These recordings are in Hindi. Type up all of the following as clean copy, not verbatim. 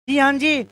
जी हाँ जी,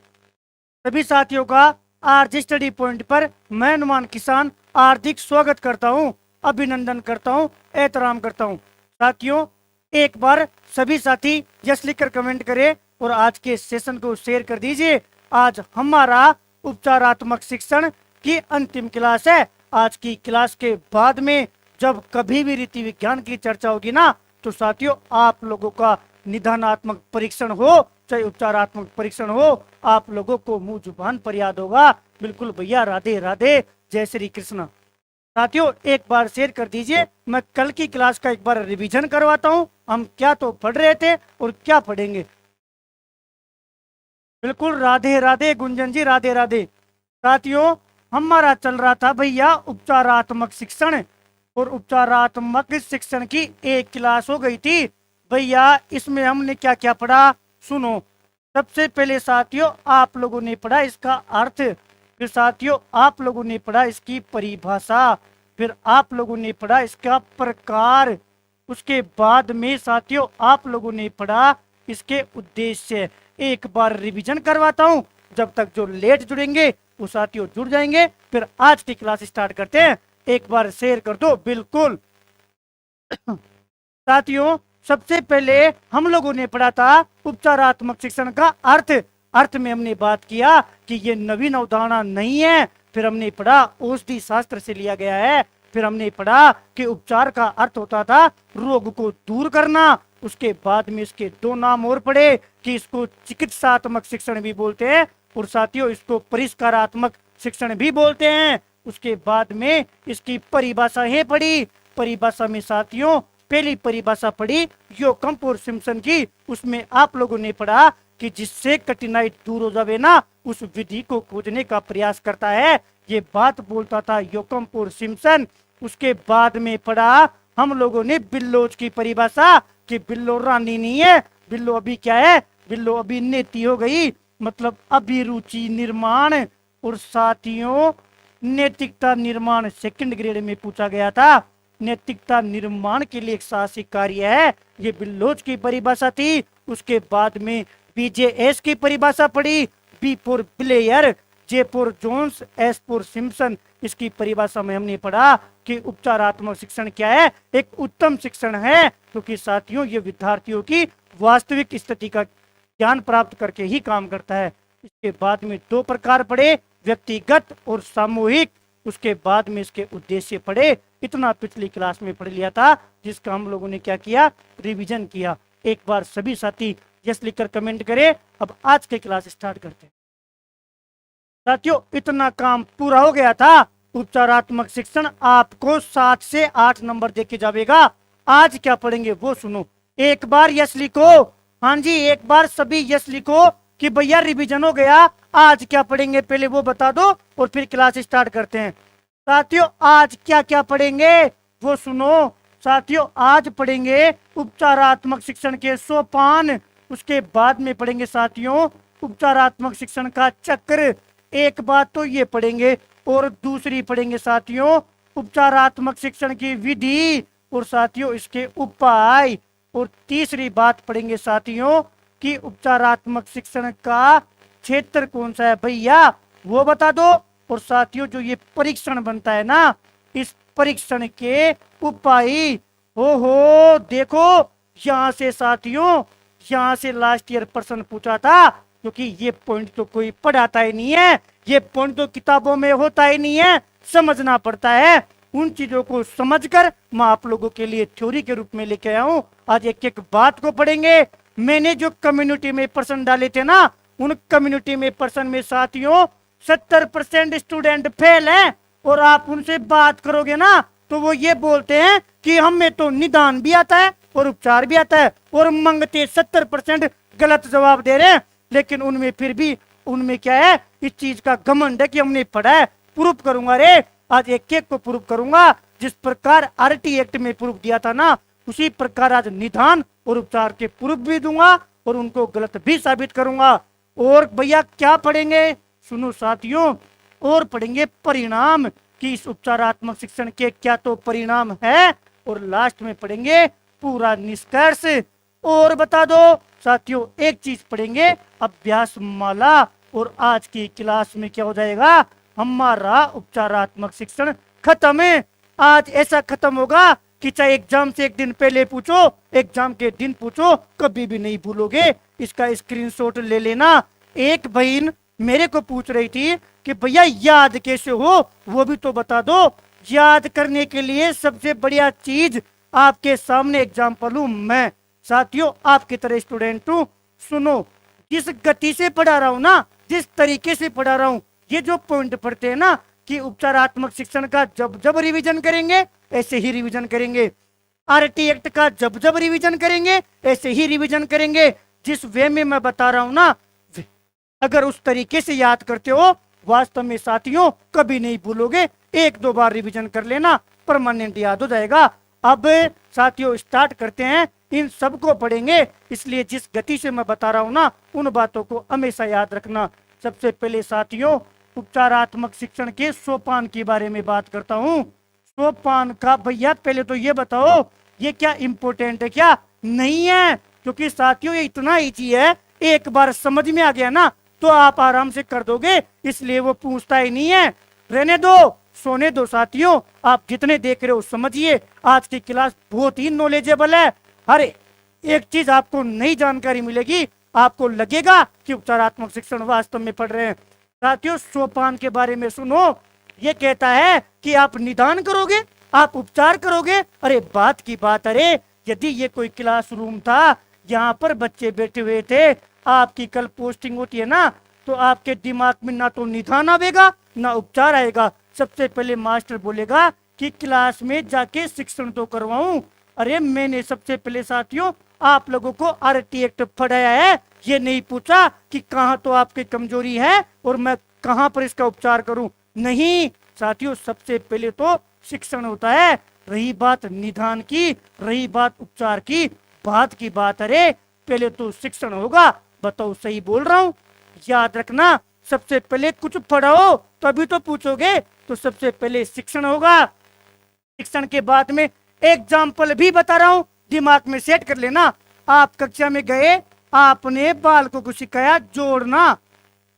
सभी साथियों का आरजी स्टडी पॉइंट पर मैं नुमान किसान हार्दिक स्वागत करता हूँ, अभिनंदन करता हूँ, एहतराम करता हूँ। साथियों, एक बार सभी साथी यस लिखकर कमेंट करें और आज के सेशन को शेयर कर दीजिए। आज हमारा उपचारात्मक शिक्षण की अंतिम क्लास है। आज की क्लास के बाद में जब कभी भी रीति विज्ञान की चर्चा होगी ना, तो साथियों आप लोगों का निदानात्मक परीक्षण हो चाहे उपचारात्मक परीक्षण हो, आप लोगों को मुंह जुबान पर याद होगा, बिल्कुल भैया, राधे राधे, जय श्री कृष्ण। साथियों, एक बार शेयर कर दीजिए। मैं कल की क्लास का एक बार रिवीजन करवाता हूं, हम क्या तो पढ़ रहे थे और क्या पढ़ेंगे। बिल्कुल राधे राधे गुंजन जी, राधे राधे। साथियों, हमारा चल रहा था भैया उपचारात्मक शिक्षण, और उपचारात्मक शिक्षण की एक क्लास हो गई थी भैया। इसमें हमने क्या क्या पढ़ा सुनो। सबसे पहले साथियों आप लोगों ने पढ़ा इसका अर्थ, फिर साथियों आप लोगों ने पढ़ा इसकी परिभाषा, फिर आप लोगों ने पढ़ा इसका प्रकार, उसके बाद में साथियों आप लोगों ने पढ़ा इसके उद्देश्य। एक बार रिवीजन करवाता हूं, जब तक जो लेट जुड़ेंगे वो साथियों जुड़ जाएंगे। फिर आज की क्लास स्टार्ट करते हैं। एक बार शेयर कर दो बिल्कुल। साथियों, सबसे पहले हम लोगों ने पढ़ा था उपचारात्मक शिक्षण का अर्थ। अर्थ में हमने बात किया कि ये नवीन अवधारणा नहीं है। फिर हमने पढ़ा औषधि शास्त्र से लिया गया है। फिर हमने पढ़ा कि उपचार का अर्थ होता था रोग को दूर करना। उसके बाद में इसके दो नाम और पढ़े कि इसको चिकित्सात्मक शिक्षण भी बोलते हैं, और साथियों इसको परिष्कारात्मक शिक्षण भी बोलते हैं। उसके बाद में इसकी परिभाषाएं पढ़ी। परिभाषा में साथियों पहली परिभाषा पढ़ी योकम्प और सिम्पसन की। उसमें आप लोगों ने पढ़ा कि जिससे कठिनाई दूर हो जावे ना, उस विधि को खोजने का प्रयास करता है, ये बात बोलता था योकम्प और सिम्पसन। उसके बाद में पढ़ा हम लोगों ने बिल्लोज की परिभाषा कि बिल्लो रानी नहीं है, बिल्लो अभी क्या है, बिल्लो अभी नेति हो गई, मतलब अभिरुचि निर्माण। और साथियों नैतिकता निर्माण सेकंड ग्रेड में पूछा गया था। नैतिकता निर्माण के लिए एक साहसिक कार्य है, ये बिल्लोज की परिभाषा थी। उसके बाद में बीजेएस की परिभाषा पढ़ी, B for Blair, J for Jones, S for Simpson. इसकी परिभाषा में हमने पढ़ा कि उपचारात्मक शिक्षण क्या है, एक उत्तम शिक्षण है, क्योंकि साथियों ये विद्यार्थियों की वास्तविक स्थिति का ज्ञान प्राप्त करके ही काम करता है। इसके बाद में दो प्रकार पढ़े, व्यक्तिगत और सामूहिक। उसके बाद में इसके उद्देश्य पढ़े। इतना पिछली क्लास में पढ़ लिया था, जिसका हम लोगों ने क्या किया, रिवीजन किया। एक बार सभी साथी यस लिखकर कमेंट करें। अब आज के क्लास स्टार्ट करते हैं। साथियों इतना काम पूरा हो गया था। उपचारात्मक शिक्षण आपको 7 से 8 नंबर देके जाएगा। आज क्या पढ़ेंगे वो सुनो। एक बार यस लिखो। हाँ जी, एक बार सभी यस लिखो कि भैया रिवीजन हो गया। आज क्या पढ़ेंगे पहले वो बता दो और फिर क्लास स्टार्ट करते हैं। साथियों आज क्या क्या पढ़ेंगे वो सुनो। साथियों आज पढ़ेंगे उपचारात्मक शिक्षण के सोपान। उसके बाद में पढ़ेंगे साथियों उपचारात्मक शिक्षण का चक्र। एक बात तो ये पढ़ेंगे, और दूसरी पढ़ेंगे साथियों उपचारात्मक शिक्षण की विधि, और साथियों इसके उपाय। और तीसरी बात पढ़ेंगे साथियों कि उपचारात्मक शिक्षण का क्षेत्र कौन सा है भैया वो बता दो। और साथियों जो ये परीक्षण बनता है ना, इस परीक्षण के उपाय। हो देखो यहाँ से साथियों, यहाँ से लास्ट ईयर प्रश्न पूछा था, क्योंकि ये पॉइंट तो कोई पढ़ाता ही नहीं है, ये पॉइंट तो किताबों में होता ही नहीं है, समझना पड़ता है। उन चीजों को समझकर मैं आप लोगों के लिए थ्योरी के रूप में लेके आया हूं। आज एक एक बात को पढ़ेंगे। मैंने जो कम्युनिटी में प्रश्न डाले थे ना, उन कम्युनिटी में प्रश्न में साथियों 70% स्टूडेंट फेल है। और आप उनसे बात करोगे ना तो वो ये बोलते हैं कि हमें तो निदान भी आता है और उपचार भी आता है, और मंगते 70% गलत जवाब दे रहे हैं। लेकिन उनमें फिर भी उनमें क्या है, इस चीज का घमंड है कि हमने पढ़ा है। प्रूफ करूंगा रे, आज एक एक को प्रूफ करूंगा। जिस प्रकार आरटी एक्ट में प्रूफ दिया था ना, उसी प्रकार आज निदान और उपचार के प्रूफ भी दूंगा और उनको गलत भी साबित करूंगा। और भैया क्या पढ़ेंगे सुनो साथियों, और पढ़ेंगे परिणाम कि इस उपचारात्मक शिक्षण के क्या तो परिणाम है, और लास्ट में पढ़ेंगे पूरा निष्कर्ष। और बता दो साथियों। एक चीज पढ़ेंगे अभ्यास माला, और आज की क्लास में क्या हो जाएगा, हमारा उपचारात्मक शिक्षण खत्म है। आज ऐसा खत्म होगा कि चाहे एग्जाम से एक दिन पहले पूछो, एग्जाम के दिन पूछो, कभी भी नहीं भूलोगे। इसका स्क्रीनशॉट ले लेना। एक बहन मेरे को पूछ रही थी कि भैया याद कैसे हो, वो भी तो बता दो। याद करने के लिए सबसे बढ़िया चीज आपके सामने एग्जाम्पल हूं मैं। साथियों आपकी तरह स्टूडेंट हूं, सुनो। जिस गति से पढ़ा रहा हूं ना, जिस तरीके से पढ़ा रहा हूं, ये जो पॉइंट पढ़ते हैं ना कि उपचारात्मक शिक्षण का जब जब रिवीजन करेंगे ऐसे ही रिवीजन करेंगे, आरटी एक्ट का जब जब रिवीजन करेंगे ऐसे ही रिवीजन करेंगे। जिस वे में मैं बता रहा हूं ना, अगर उस तरीके से याद करते हो, वास्तव में साथियों कभी नहीं भूलोगे। एक दो बार रिवीजन कर लेना, परमानेंट याद हो जाएगा। अब साथियों स्टार्ट करते हैं, इन सबको पढ़ेंगे। इसलिए जिस गति से मैं बता रहा हूं ना, उन बातों को हमेशा याद रखना। सबसे पहले साथियों उपचारात्मक शिक्षण के सोपान के बारे में बात करता हूं। सोपान का भैया पहले तो ये बताओ, ये क्या इंपॉर्टेंट है क्या? नहीं है, क्योंकि साथियों ये इतना ईजी है, एक बार समझ में आ गया ना तो आप आराम से कर दोगे, इसलिए वो पूछता ही नहीं है। रहने दो, सोने दो साथियों। आप जितने देख रहे हो समझिए, आज की क्लास बहुत ही नॉलेजेबल है। हर एक चीज आपको नई जानकारी मिलेगी, आपको लगेगा कि उपचारात्मक शिक्षण वास्तव में पढ़ रहे हैं। साथियों सोपान के बारे में सुनो। ये कहता है कि आप निदान करोगे, आप उपचार करोगे। अरे बात की बात, अरे यदि ये कोई क्लासरूम था, यहाँ पर बच्चे बैठे हुए थे, आपकी कल पोस्टिंग होती है ना, तो आपके दिमाग में ना तो निदान आएगा ना उपचार आएगा। सबसे पहले मास्टर बोलेगा कि क्लास में जाके शिक्षण तो करवाऊं। अरे मैंने सबसे पहले साथियों आप लोगों को आरटी एक्ट पढ़ाया है, ये नहीं पूछा कि कहाँ तो आपकी कमजोरी है और मैं कहाँ पर इसका उपचार करूं। नहीं साथियों, सबसे पहले तो शिक्षण होता है। रही बात निदान की, रही बात उपचार की, बात की बात, अरे पहले तो शिक्षण होगा। बताओ सही बोल रहा हूं? याद रखना, सबसे पहले कुछ पढ़ाओ तभी तो पूछोगे, तो सबसे पहले शिक्षण होगा। शिक्षण के बाद में एग्जाम्पल भी बता रहा हूं, दिमाग में सेट कर लेना। आप कक्षा में गए, आपने बालकों को सिखाया जोड़ना,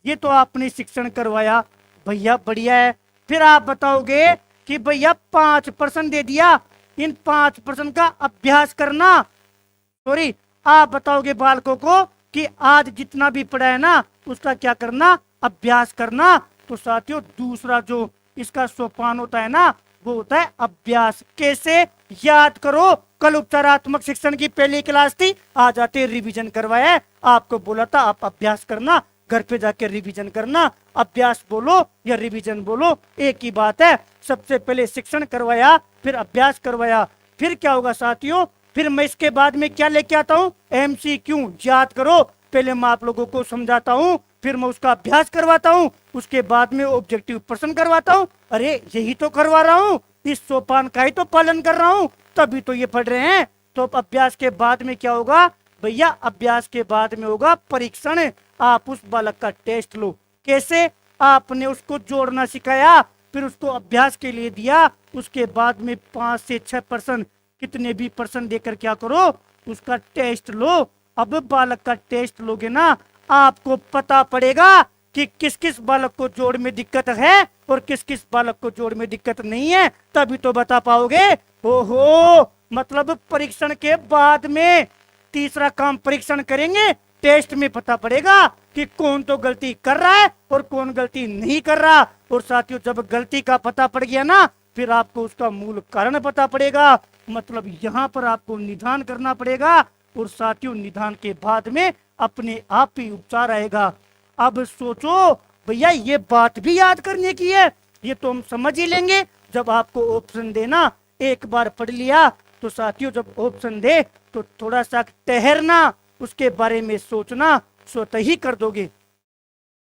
ये तो आपने शिक्षण करवाया, भैया बढ़िया है। फिर आप बताओगे कि भैया 5% दे दिया, इन 5% का अभ्यास करना। सॉरी, आप बताओगे बालकों को कि आज जितना भी पढ़ा है ना उसका क्या करना, अभ्यास करना। तो साथियों दूसरा जो इसका सोपान होता है ना, वो होता है अभ्यास। कैसे? याद करो, कल उपचारात्मक शिक्षण की पहली क्लास थी, आज आते रिवीजन करवाया है। आपको बोला था आप अभ्यास करना, घर पे जाके रिवीजन करना। अभ्यास बोलो या रिवीजन बोलो एक ही बात है। सबसे पहले शिक्षण करवाया, फिर अभ्यास करवाया। फिर क्या होगा साथियों, फिर मैं इसके बाद में क्या लेके आता हूँ, MCQ। याद करो, पहले मैं आप लोगों को समझाता हूँ, फिर मैं उसका अभ्यास करवाता हूँ, उसके बाद में ऑब्जेक्टिव प्रश्न करवाता हूँ। अरे यही तो करवा रहा हूँ, इस सोपान का ही तो पालन कर रहा हूँ, तभी तो ये पढ़ रहे हैं। तो अभ्यास के बाद में क्या होगा भैया, अभ्यास के बाद में होगा परीक्षण। आप उस बालक का टेस्ट लो। कैसे? आपने उसको जोड़ना सिखाया, फिर उसको अभ्यास के लिए दिया, उसके बाद में 5 से 6% कितने भी परसेंट देकर क्या करो, उसका टेस्ट लो। अब बालक का टेस्ट लोगे ना, आपको पता पड़ेगा कि किस किस बालक को जोड़ में दिक्कत है और किस किस बालक को जोड़ में दिक्कत नहीं है, तभी तो बता पाओगे। ओहो, मतलब परीक्षण के बाद में तीसरा काम परीक्षण करेंगे, टेस्ट में पता पड़ेगा कि कौन तो गलती कर रहा है और कौन गलती नहीं कर रहा। और साथियों जब गलती का पता पड़ गया ना, फिर आपको उसका मूल कारण पता पड़ेगा, मतलब यहाँ पर आपको निदान करना पड़ेगा। और साथियों निदान के बाद में अपने आप ही उपचार आएगा। अब सोचो भैया, ये बात भी याद करने की है, ये तो हम समझ ही लेंगे जब आपको ऑप्शन देना। एक बार पढ़ लिया तो साथियों जब ऑप्शन दे तो थोड़ा सा ठहरना, उसके बारे में सोचना, स्वतः ही कर दोगे।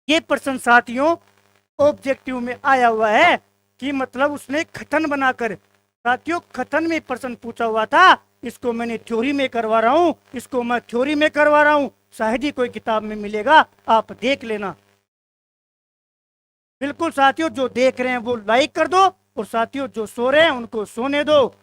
ये प्रश्न साथियों ऑब्जेक्टिव में आया हुआ है कि मतलब उसने कथन बनाकर, साथियों कथन में प्रश्न पूछा हुआ था, इसको मैंने थ्योरी में करवा रहा हूँ, इसको मैं थ्योरी में करवा रहा हूँ। शायद ही कोई किताब में मिलेगा, आप देख लेना। बिल्कुल साथियों, जो देख रहे हैं वो लाइक कर दो, और साथियों जो सो रहे हैं उनको सोने दो।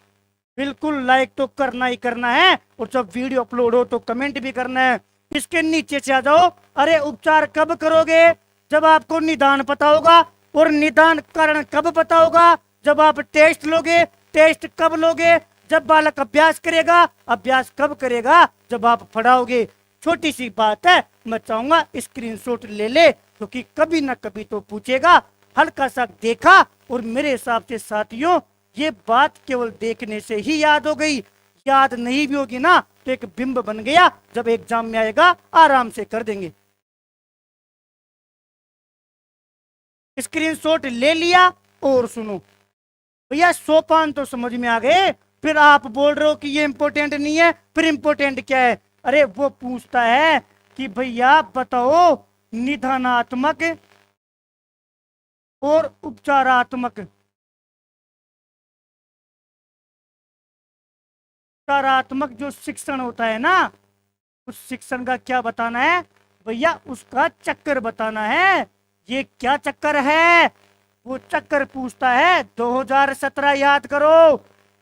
बिल्कुल लाइक तो करना ही करना है, और जब वीडियो अपलोड हो तो कमेंट भी करना है। इसके नीचे से आ जाओ। अरे उपचार कब करोगे? जब आपको निदान पता होगा। और निदान कारण कब पता होगा? जब आप टेस्ट लोगे। टेस्ट कब लोगे? जब बालक अभ्यास करेगा। अभ्यास कब करेगा? जब आप पढ़ाओगे। छोटी सी बात है, मैं चाहूंगा स्क्रीनशॉट ले ले, क्योंकि कभी ना कभी तो पूछेगा। हल्का सा देखा, और मेरे हिसाब से साथियों ये बात केवल देखने से ही याद हो गई। याद नहीं भी होगी ना तो एक बिंब बन गया, जब एग्जाम में आएगा आराम से कर देंगे। स्क्रीनशॉट ले लिया। और सुनो भैया, सोपान तो समझ में आ गए, फिर आप बोल रहे हो कि ये इंपॉर्टेंट नहीं है। फिर इंपॉर्टेंट क्या है? अरे वो पूछता है कि भैया बताओ, निदानात्मक और उपचारात्मक, उपचारात्मक जो शिक्षण होता है ना, उस शिक्षण का क्या बताना है भैया? उसका चक्कर बताना है। ये क्या चक्कर है? वो चक्कर पूछता है 2017, याद करो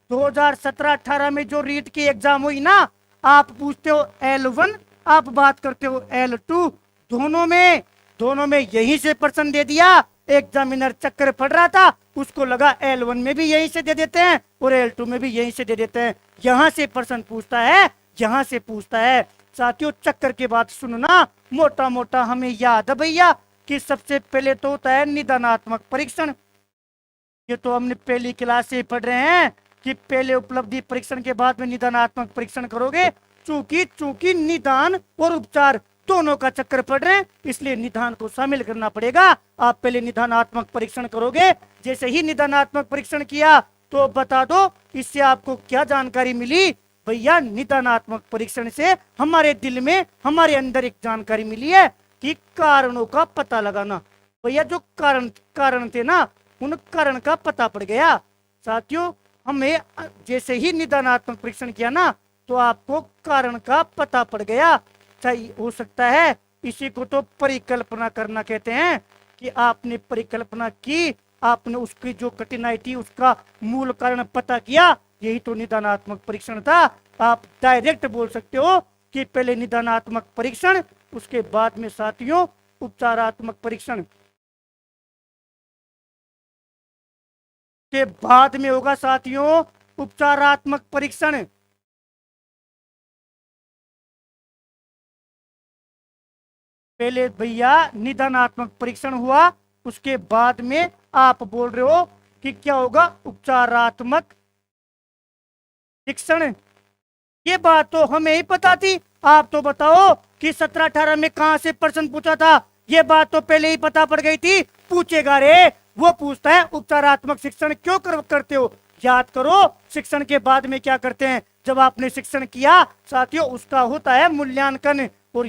2017-18 में जो रीट की एग्जाम हुई ना, आप पूछते हो L1, आप बात करते हो L2। दोनों में यहीं से प्रश्न दे दिया। एग्जामिनर चक्कर पड़ रहा था, उसको लगा L1 में भी यहीं से दे देते हैं और L2 में भी यहीं से दे देते हैं। यहां से प्रश्न पूछता है, यहां से पूछता है। साथियों चक्कर की बात सुनो ना, मोटा मोटा हमें याद है भैया कि सबसे पहले तो होता है निदानात्मक परीक्षण। ये तो हमने पहली क्लास से पढ़ रहे हैं कि पहले उपलब्धि परीक्षण के बाद में निदानात्मक परीक्षण करोगे। चूंकि चूंकि निदान और उपचार दोनों का चक्कर पड़ रहे हैं, इसलिए निदान को शामिल करना पड़ेगा। आप पहले निदानात्मक परीक्षण करोगे। जैसे ही निदानात्मक परीक्षण किया तो बता दो इससे आपको क्या जानकारी मिली? भैया निदानात्मक परीक्षण से हमारे दिल में, हमारे अंदर एक जानकारी मिली है कि कारणों का पता लगाना। भैया जो कारण थे ना, उन कारण का पता पड़ गया। साथियों हमें जैसे ही निदानात्मक परीक्षण किया ना, तो आपको कारण का पता पड़ गया। चाहिए हो सकता है इसी को तो परिकल्पना करना कहते हैं, कि आपने परिकल्पना की, आपने उसकी जो कठिनाई थी उसका मूल कारण पता किया। यही तो निदानात्मक परीक्षण था। आप डायरेक्ट बोल सकते हो कि पहले निदानात्मक परीक्षण, उसके बाद में साथियों उपचारात्मक परीक्षण के बाद में होगा साथियों उपचारात्मक परीक्षण। पहले भैया निदानात्मक परीक्षण हुआ, उसके बाद में आप बोल रहे हो कि क्या होगा? उपचारात्मक शिक्षण। ये बात तो हमें ही पता थी। आप तो बताओ कि 17-18 में कहां से प्रश्न पूछा था? ये बात तो पहले ही पता पड़ गई थी। पूछेगा रे, वो पूछता है उपचारात्मक शिक्षण क्यों करते हो? याद करो शिक्षण के बाद में क्या करते हैं? जब आपने शिक्षण किया साथियों, उसका होता है मूल्यांकन, और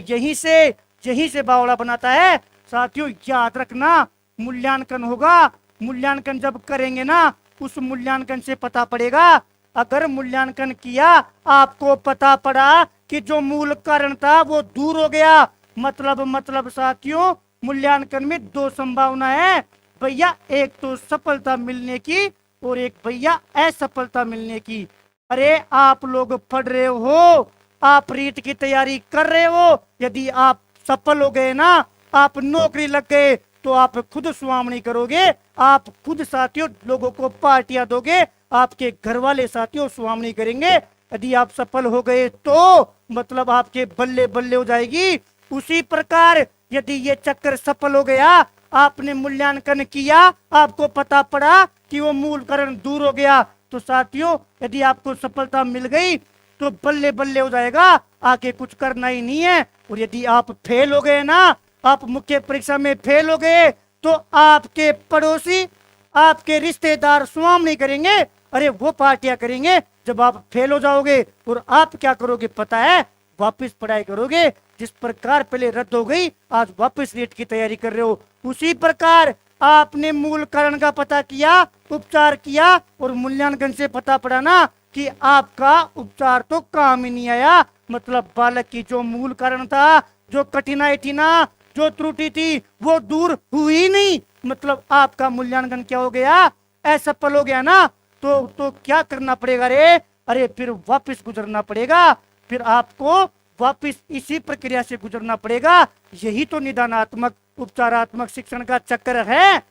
यहीं से बावड़ा बनाता है। साथियों याद रखना, मूल्यांकन होगा। मूल्यांकन जब करेंगे ना, उस मूल्यांकन से पता पड़ेगा। अगर मूल्यांकन किया, आपको पता पड़ा कि जो मूल कारण था वो दूर हो गया, मतलब साथियों मूल्यांकन में दो संभावना है भैया। एक तो सफलता मिलने की, और एक भैया असफलता मिलने की। अरे आप लोग पढ़ रहे हो, आप रीट की तैयारी कर रहे हो, यदि आप सफल हो गए ना, आप नौकरी लग गए, तो आप खुद सुहामनी करोगे। आप खुद साथियों लोगों को पार्टियां दोगे, आपके घर वाले साथियों सुहामनी करेंगे। यदि आप सफल हो गए तो मतलब आपके बल्ले बल्ले हो जाएगी। उसी प्रकार यदि ये चक्कर सफल हो गया, आपने मूल्यांकन किया, आपको पता पड़ा कि वो मूल कारण दूर हो गया, तो साथियों यदि आपको सफलता मिल गई तो बल्ले बल्ले हो जाएगा, आगे कुछ करना ही नहीं है। और यदि आप फेल हो गए ना, आप मुख्य परीक्षा में फेल हो गए, तो आपके पड़ोसी, आपके रिश्तेदार सुहामनी करेंगे। अरे वो पार्टियां करेंगे जब आप फेल हो जाओगे। और आप क्या करोगे पता है? वापस पढ़ाई करोगे। जिस प्रकार पहले रद्द हो गई, आज वापस रीट की तैयारी कर रहे हो। उसी प्रकार आपने मूल कारण का पता किया, उपचार किया, और मूल्यांकन से पता पड़ा ना कि आपका उपचार तो काम ही नहीं आया। मतलब बालक की जो मूल कारण था, जो कठिनाई थी ना, जो त्रुटि थी, वो दूर हुई नहीं। मतलब आपका मूल्यांकन क्या हो गया? असफल हो गया ना। तो क्या करना पड़ेगा रे? अरे फिर वापस गुजरना पड़ेगा, फिर आपको वापस इसी प्रक्रिया से गुजरना पड़ेगा। यही तो निदानात्मक उपचारात्मक शिक्षण का चक्र है।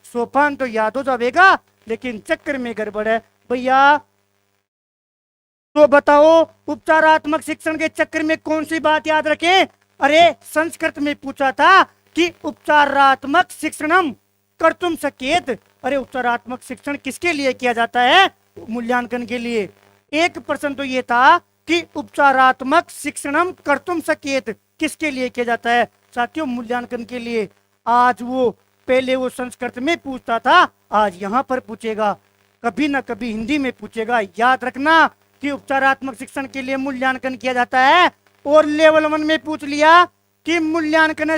सोपान तो याद हो जाएगा, लेकिन चक्र में गड़बड़ है भैया। तो बताओ उपचारात्मक शिक्षण के चक्र में कौन सी बात याद रखें? अरे संस्कृत में पूछा था कि उपचारात्मक शिक्षणम कर्तुम शक्येत। अरे उपचारात्मक शिक्षण किसके लिए किया जाता है? मूल्यांकन के लिए। एक प्रश्न तो ये था कि उपचारात्मक शिक्षणम कर्तुम शक्येत किसके लिए किया जाता है? साथियों मूल्यांकन के लिए। आज वो पहले वो संस्कृत में पूछता था, आज यहाँ पर पूछेगा, कभी ना कभी हिंदी में पूछेगा। याद रखना कि उपचारात्मक शिक्षण के लिए मूल्यांकन किया जाता है। और लेवल 1 में पूछ लिया कि मूल्यांकन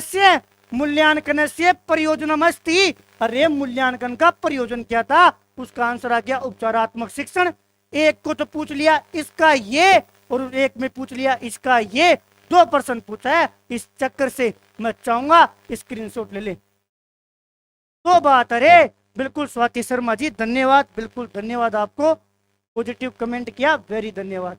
से प्रयोजनमस्ति। अरे मूल्यांकन का प्रयोजन क्या था? उसका आंसर आ गया उपचारात्मक शिक्षण। एक को तो पूछ लिया इसका ये, और एक में पूछ लिया इसका ये। 2 प्रश्न पूछा है इस चक्कर से। मैं चाहूंगा स्क्रीनशॉट ले ले। तो बात, अरे बिल्कुल स्वाति शर्मा जी धन्यवाद, बिल्कुल धन्यवाद आपको, पॉजिटिव कमेंट किया, वेरी धन्यवाद।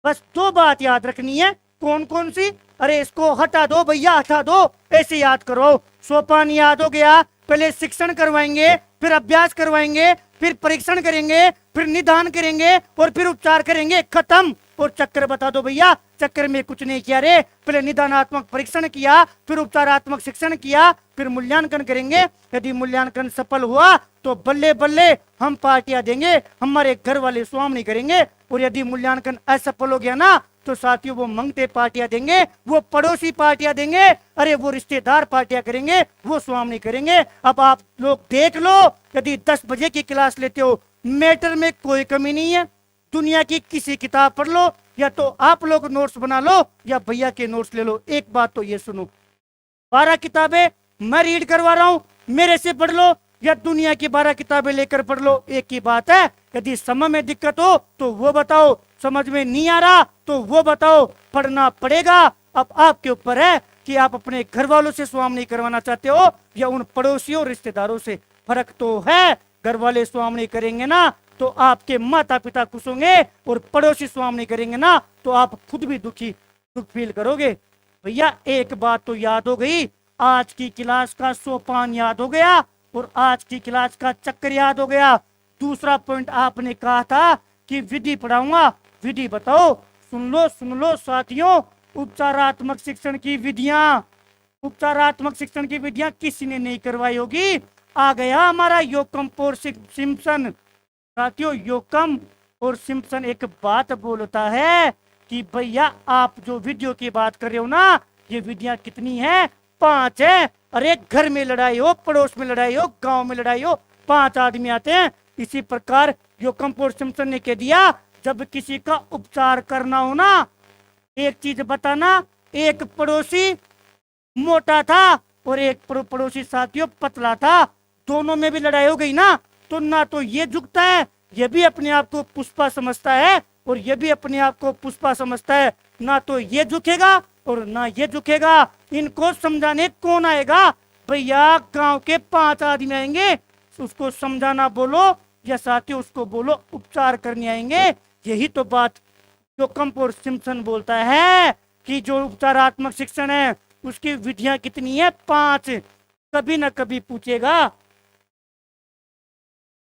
बस 2 बात याद रखनी है। कौन कौन सी? अरे इसको हटा दो भैया, हटा दो, ऐसे याद करो। सोपान याद हो गया, पहले शिक्षण करवाएंगे, फिर अभ्यास करवाएंगे, फिर परीक्षण करेंगे, फिर निदान करेंगे और फिर उपचार करेंगे, खत्म। और चक्कर बता दो भैया, चक्कर में कुछ नहीं किया रे। पहले निदानात्मक परीक्षण किया, फिर उपचारात्मक शिक्षण किया, फिर मूल्यांकन करेंगे। यदि मूल्यांकन सफल हुआ तो बल्ले बल्ले हम पार्टियां देंगे, हमारे घर वाले स्वामी करेंगे। और यदि मूल्यांकन असफल हो गया ना तो साथियों वो मंगते पार्टियां देंगे, वो पड़ोसी पार्टियां देंगे, अरे वो रिश्तेदार पार्टियां करेंगे, वो स्वामी करेंगे। अब आप लोग देख लो, यदि 10 बजे की क्लास लेते हो, मैटर में कोई कमी नहीं है। दुनिया की किसी किताब पढ़ लो, या तो आप लोग नोट्स बना लो या भैया के नोट्स ले लो। एक बात तो ये सुनो, 12 किताबें मैं रीड करवा रहा हूं, मेरे से पढ़ लो या दुनिया की 12 किताबें लेकर पढ़ लो, एक ही बात है। यदि समय में दिक्कत हो तो वो बताओ, समझ में नहीं आ रहा तो वो बताओ, पढ़ना पड़ेगा। अब आपके ऊपर है कि आप अपने घर वालों से स्वामी करवाना चाहते हो या उन पड़ोसियों रिश्तेदारों से। फर्क तो है, घर वाले स्वामी करेंगे ना तो आपके माता पिता खुश होंगे, और पड़ोसी स्वामी करेंगे ना तो आप खुद भी दुख फील करोगे। भैया एक बात तो याद हो गई, आज की क्लास का सोपान याद हो गया और आज की क्लास का चक्कर याद हो गया। दूसरा पॉइंट आपने कहा था कि विधि पढ़ाऊंगा, विधि बताओ। सुन लो साथियों, उपचारात्मक शिक्षण की विधियां, उपचारात्मक शिक्षण की विधियां किसी ने नहीं करवाई होगी। आ गया हमारा योकम और सिम्पसन। साथियों योकम और सिम्पसन एक बात बोलता है कि भैया आप जो वीडियो की बात कर रहे हो ना, ये विधियां कितनी है? 5 है। अरे घर में लड़ाई हो, पड़ोस में लड़ाई हो, गांव में लड़ाई हो, 5 आदमी आते हैं। इसी प्रकार योकम और सिम्पसन ने कह दिया, जब किसी का उपचार करना हो ना, एक चीज बताना, एक पड़ोसी मोटा था और एक पड़ोसी साथियों पतला था, दोनों में भी लड़ाई हो गई ना तो ना तो ये झुकता है, ये भी अपने आप को पुष्पा समझता है और ये भी अपने आप को पुष्पा समझता है, ना तो ये झुकेगा और ना ये झुकेगा। इनको समझाने कौन आएगा? भैया गांव के 5 आदमी आएंगे, उसको समझाना बोलो या साथियों उसको बोलो उपचार करने आएंगे। यही तो बात योकम और सिम्पसन बोलता है कि जो उपचारात्मक शिक्षण है उसकी विधियां कितनी है? 5। कभी ना कभी पूछेगा,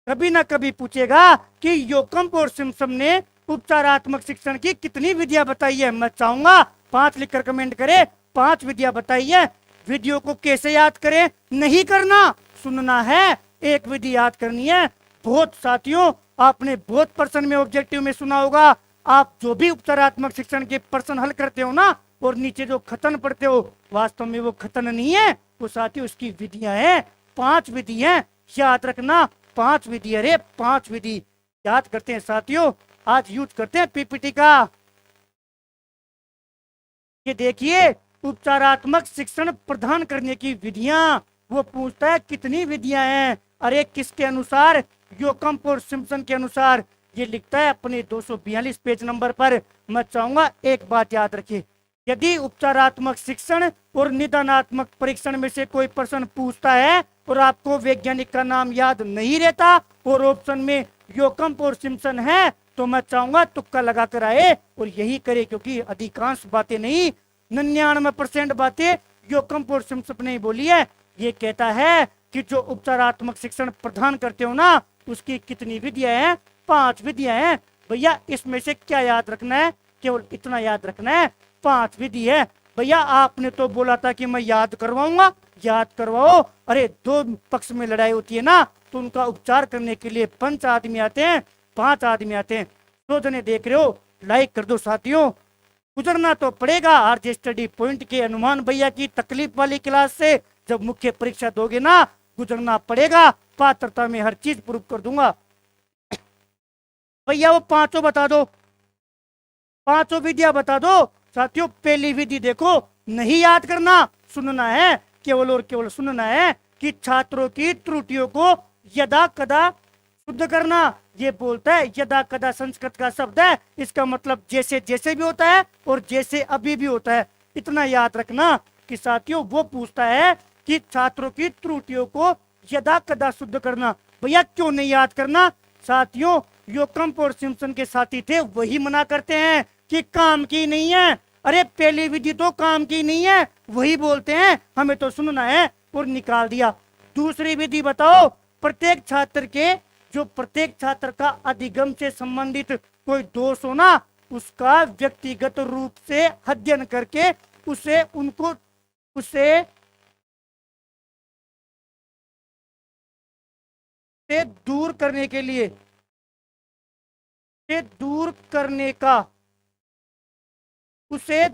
कभी ना कभी पूछेगा कि योकम और सिम्पसन ने उपचारात्मक शिक्षण की कितनी विधियां बताई है। मैं चाहूंगा 5 लिखकर कमेंट करे, 5 विधियां बताई है। वीडियो को कैसे याद करें? नहीं करना, सुनना है, एक विधि याद करनी है। बहुत साथियों आपने बहुत प्रश्न में ऑब्जेक्टिव में सुना होगा, आप जो भी उपचारात्मक शिक्षण के प्रश्न हल करते हो ना और नीचे जो खतन पढ़ते हो, वास्तव में वो खतन नहीं है, वो साथियों उसकी विधियां हैं। 5 विधि हैं, याद रखना। 5 विधि, अरे 5 विधि याद करते हैं साथियों। आज यूज करते हैं पीपीटी का। ये देखिए उपचारात्मक शिक्षण प्रदान करने की विधियां, वो पूछता है कितनी विधियां हैं? अरे किसके अनुसार? योकम और सिम्पसन के अनुसार। ये लिखता है अपने 242 पेज नंबर पर। मैं चाहूंगा एक बात याद रखिए, यदि उपचारात्मक शिक्षण और निदानात्मक परीक्षण में से कोई प्रश्न पूछता है और आपको वैज्ञानिक का नाम याद नहीं रहता और ऑप्शन में योकम और सिम्पसन है, तो मैं चाहूंगा तुक्का लगा कर आए और यही करे, क्योंकि अधिकांश बातें नहीं, 99% बातें योकम्पोर सिम्प्सन ने बोली है। ये कहता है कि जो उपचारात्मक शिक्षण प्रदान करते हो ना, उसकी कितनी विधियां हैं? 5 विधियां हैं। भैया इसमें से क्या याद रखना है? केवल इतना याद रखना है, 5 विधि है। भैया आपने तो बोला था कि मैं याद करवाऊंगा, याद करवाओ। अरे 2 पक्ष में लड़ाई होती है ना, तो उनका उपचार करने के लिए 5 आदमी आते हैं, 5 आदमी आते हैं। 2 जने देख रहे हो, लाइक कर दो साथियों। गुजरना तो पड़ेगा आरजे स्टडी पॉइंट के अनुमान भैया की तकलीफ वाली क्लास से। जब मुख्य परीक्षा दोगे ना, गुजरना पड़ेगा, पात्रता में हर चीज प्रूव कर दूंगा। भैया वो 5 बता दो, 5 विधियां बता दो साथियों। पहली विधि देखो, नहीं याद करना, सुनना है, केवल और केवल सुनना है कि छात्रों की त्रुटियों को यदा कदा शुद्ध करना। ये बोलता है, यदा कदा संस्कृत का शब्द है, इसका मतलब जैसे जैसे भी होता है और जैसे अभी भी होता है। इतना याद रखना कि साथियों वो पूछता है कि छात्रों की त्रुटियों को यदा कदा शुद्ध करना। भैया क्यों नहीं याद करना? साथियों योकम्पोर सिम्प्सन के साथी थे, वही मना करते हैं कि काम की नहीं है। अरे पहली विधि तो काम की नहीं है, वही बोलते हैं हमें तो सुनना है, और निकाल दिया। दूसरी विधि बताओ, प्रत्येक छात्र का अधिगम से संबंधित कोई दोष हो ना, उसका व्यक्तिगत रूप से अध्ययन करके उसे दूर करने के लिए उसे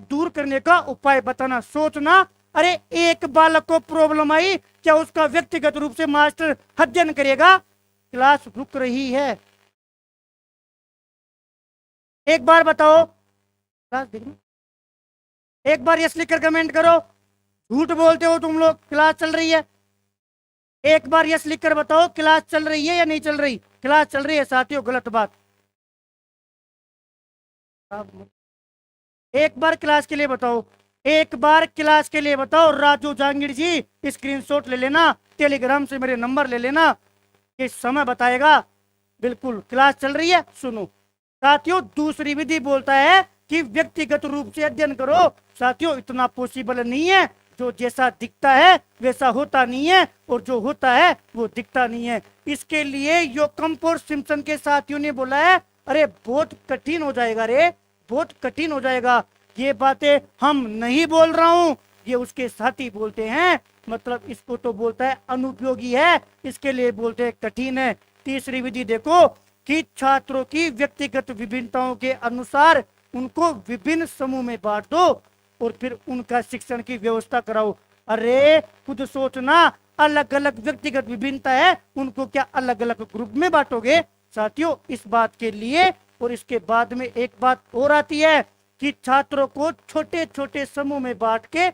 दूर करने का उपाय बताना। सोचना, अरे एक बालक को प्रॉब्लम आई, क्या उसका व्यक्तिगत रूप से मास्टर अध्ययन करेगा? क्लास रुक रही है, एक बार बताओ। क्लास देखना, एक बार यस लिखकर कमेंट करो। झूठ बोलते हो तुम लोग, क्लास चल रही है। एक बार यस लिखकर बताओ, क्लास चल रही है या नहीं चल रही? क्लास चल रही है साथियों, गलत बात। एक बार क्लास के लिए बताओ, एक बार क्लास के लिए बताओ। राजू जहांगीर जी स्क्रीनशॉट ले लेना, टेलीग्राम से मेरे नंबर ले लेना, ये समय बताएगा। बिल्कुल क्लास चल रही है, सुनो साथियों। दूसरी विधि बोलता है कि व्यक्तिगत रूप से अध्ययन करो। साथियों इतना पॉसिबल नहीं है, जो जैसा दिखता है वैसा होता नहीं है, और जो होता है वो दिखता नहीं है। इसके लिए योकम्पोर सिम्प्सन के साथियों ने बोला है, अरे बहुत कठिन हो जाएगा रे, बहुत कठिन हो जाएगा। ये बातें हम नहीं बोल रहा हूं, ये उसके साथी बोलते हैं। मतलब इसको तो बोलता है अनुपयोगी है, इसके लिए बोलते हैं कठिन है। तीसरी विधि देखो कि छात्रों की व्यक्तिगत विभिन्नताओं के अनुसार उनको विभिन्न समूह में बांट दो और फिर उनका शिक्षण की व्यवस्था कराओ। अरे खुद सोचना, अलग अलग व्यक्तिगत विभिन्नता है, उनको क्या अलग अलग ग्रुप में बांटोगे? साथियों इस बात के लिए और इसके बाद में एक बात और आती है कि छात्रों को छोटे छोटे समूह में बांट के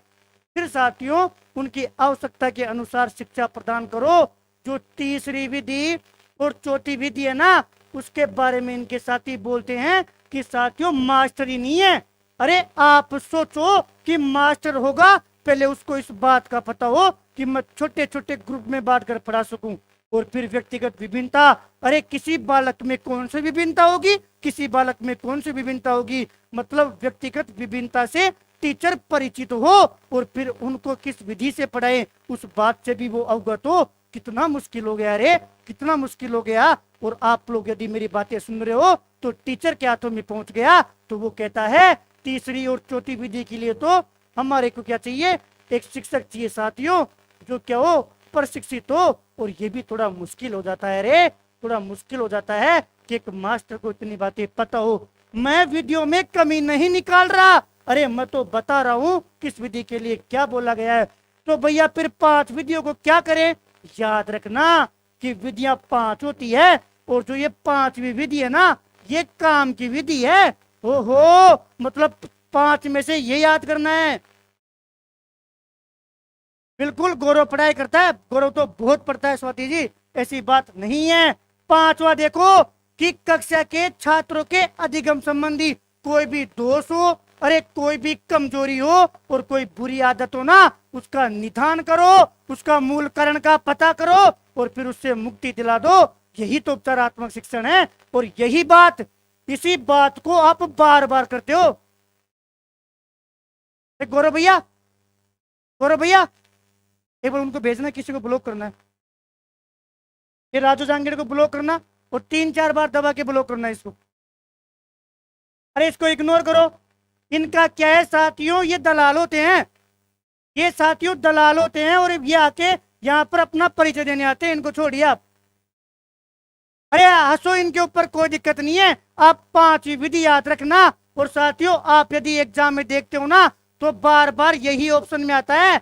फिर साथियों उनकी आवश्यकता के अनुसार शिक्षा प्रदान करो। जो तीसरी विधि और चौथी विधि है ना, उसके बारे में इनके साथी बोलते हैं कि साथियों मास्टरी नहीं है। अरे आप सोचो कि मास्टर होगा, पहले उसको इस बात का पता हो कि मैं छोटे छोटे ग्रुप में बांट कर पढ़ा सकूं। और फिर व्यक्तिगत विभिन्नता, अरे किसी बालक में कौन सी विभिन्नता होगी, किसी बालक में कौन सी विभिन्नता होगी? मतलब व्यक्तिगत विभिन्नता से टीचर परिचित हो और फिर उनको किस विधि से पढ़ाए, उस बात से भी वो अवगत हो। कितना मुश्किल हो गया रे, कितना मुश्किल हो गया। और आप लोग यदि मेरी बातें सुन रहे हो तो टीचर के हाथों में पहुंच गया तो वो कहता है तीसरी और चौथी विधि के लिए तो हमारे को क्या चाहिए? एक शिक्षक चाहिए साथियों, जो क्या हो, प्रशिक्षित हो। और ये भी थोड़ा मुश्किल हो जाता है रे, थोड़ा मुश्किल हो जाता है कि एक मास्टर को इतनी बातें पता हो। मैं वीडियो में कमी नहीं निकाल रहा, अरे मैं तो बता रहा हूँ किस विधि के लिए क्या बोला गया है। तो भैया फिर 5 विधियों को क्या करें? याद रखना कि विधियां 5 होती है, और जो ये 5वीं विधि है ना, ये काम की विधि है। ओहो, मतलब 5 में से ये याद करना है। बिल्कुल गौरव पढ़ाई करता है, गौरव तो बहुत पढ़ता है स्वाति जी, ऐसी बात नहीं है। 5वां देखो कि कक्षा के छात्रों के अधिगम संबंधी कोई भी दोष हो, अरे कोई भी कमजोरी हो और कोई बुरी आदत हो ना, उसका निदान करो, उसका मूल कारण का पता करो और फिर उससे मुक्ति दिला दो। यही तो उपचारात्मक शिक्षण है। और यही बात इसी बात को आप बार बार करते हो। गौरव भैया, गौरव भैया, एक बार उनको भेजना, किसी को ब्लॉक करना है, ये राजू जांगीड़ को ब्लॉक करना और 3-4 बार दबा के ब्लॉक करना इसको। अरे इसको इग्नोर करो। इनका क्या है साथियों, ये दलाल होते हैं, ये साथियों दलाल होते हैं, और ये आके यहाँ पर अपना परिचय देने आते हैं। इनको छोड़िए आप। अरे हंसो, इनके ऊपर कोई दिक्कत नहीं है। आप 5वीं विधि याद रखना। और साथियों आप यदि एग्जाम में देखते हो ना, तो बार बार यही ऑप्शन में आता है।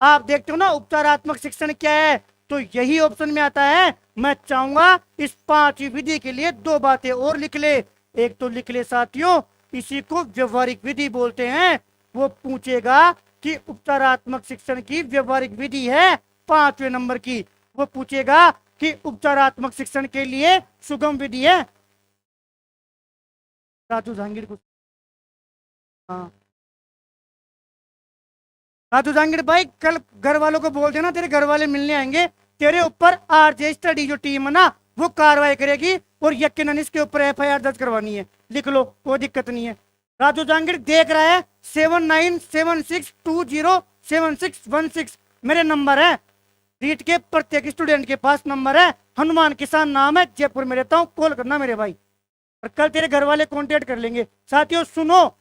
आप देखते हो ना उपचारात्मक शिक्षण क्या है, तो यही ऑप्शन में आता है। मैं चाहूंगा इस 5वीं विधि के लिए 2 बातें और लिख ले। एक तो लिख ले साथियों, इसी को व्यवहारिक विधि बोलते हैं। वो पूछेगा कि उपचारात्मक शिक्षण की व्यवहारिक विधि है 5वें नंबर की। वो पूछेगा कि उपचारात्मक शिक्षण के लिए सुगम विधि है। राजू जहांगीर को, हाँ राजू जहांगीर भाई, कल घर वालों को बोल देना, तेरे घर वाले मिलने आएंगे। तेरे ऊपर आरजे स्टडी जो टीम है ना, वो कार्रवाई करेगी और यकीनन इसके ऊपर एफआईआर दर्ज करवानी है। लिख लो, कोई दिक्कत नहीं है। राजू जहांगीर देख रहा है 7976207616 मेरे नंबर है। रीट के प्रत्येक स्टूडेंट के पास नंबर है। हनुमान किसान नाम है, जयपुर में रहता हूँ। कॉल करना मेरे भाई, और कल तेरे घर वाले कांटेक्ट कर लेंगे। साथियों सुनो,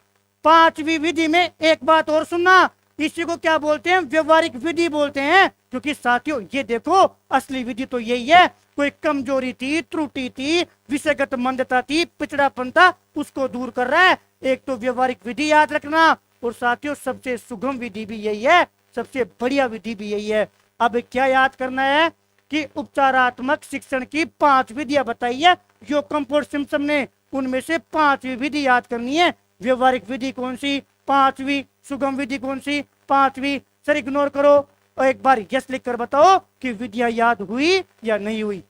5वीं विधि में एक बात और सुनना, इसी को क्या बोलते हैं, व्यवहारिक विधि बोलते हैं। क्योंकि साथियों ये देखो, असली विधि तो यही है। कोई कमजोरी थी, त्रुटि थी, विषयगत मंदता थी, पिछड़ापन था, उसको दूर कर रहा है। एक तो व्यवहारिक विधि याद रखना, और साथियों सबसे सुगम विधि भी यही है, सबसे बढ़िया विधि भी यही है। अब क्या याद करना है कि उपचारात्मक शिक्षण की 5 विधियां बताई है जो कंफर्ट सिम्पसन ने, उनमें से 5वीं विधि याद करनी है। व्यवहारिक विधि कौन सी, 5वीं। सुगम विधि कौन सी, 5वीं। सर इग्नोर करो और एक बार यस लिख कर बताओ कि विधियां याद हुई या नहीं हुई।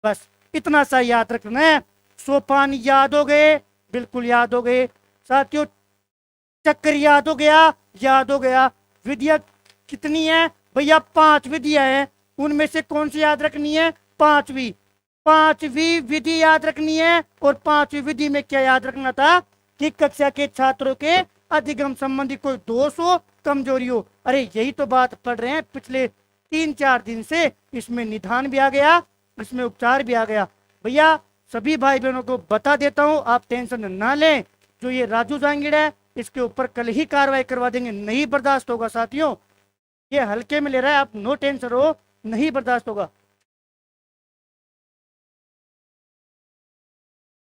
बस इतना सा याद रखना है। सोपान याद हो गए, बिल्कुल याद हो गए। साथियों चक्र याद हो गया, याद हो गया। विधियां कितनी है भैया, 5 विधियां हैं। उनमें से कौन सी याद रखनी है, 5वीं। 5वीं विधि याद रखनी है। और 5वीं विधि में क्या याद रखना था कि कक्षा के छात्रों के अधिगम संबंधी कोई दोष हो, कमजोरी हो। अरे यही तो बात पढ़ रहे हैं पिछले 3-4 दिन से। इसमें निदान भी आ गया, इसमें उपचार भी आ गया। भैया सभी भाई बहनों को बता देता हूं, आप टेंशन ना लें। जो ये राजू जांगीड़ है, इसके ऊपर कल ही कार्रवाई करवा देंगे। नहीं बर्दाश्त होगा साथियों, ये हल्के में ले रहा है, आप नो टेंशन हो, नहीं बर्दाश्त होगा।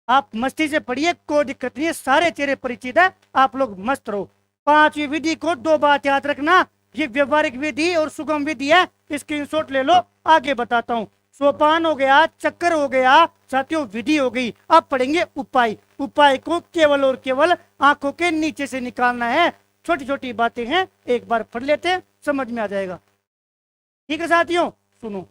आप मस्ती से पढ़िए, कोई दिक्कत नहीं है, सारे चेहरे परिचित है, आप लोग मस्त रहो। 5वीं विधि को 2 बात याद रखना, ये व्यवहारिक विधि और सुगम विधि है। स्क्रीनशॉट ले लो, आगे बताता हूँ। सोपान हो गया, चक्कर हो गया, साथियों विधि हो गई। अब पढ़ेंगे उपाय। उपाय को केवल और केवल आंखों के नीचे से निकालना है। छोटी छोटी बातें हैं, एक बार पढ़ लेते हैं, समझ में आ जाएगा। ठीक है साथियों, सुनो।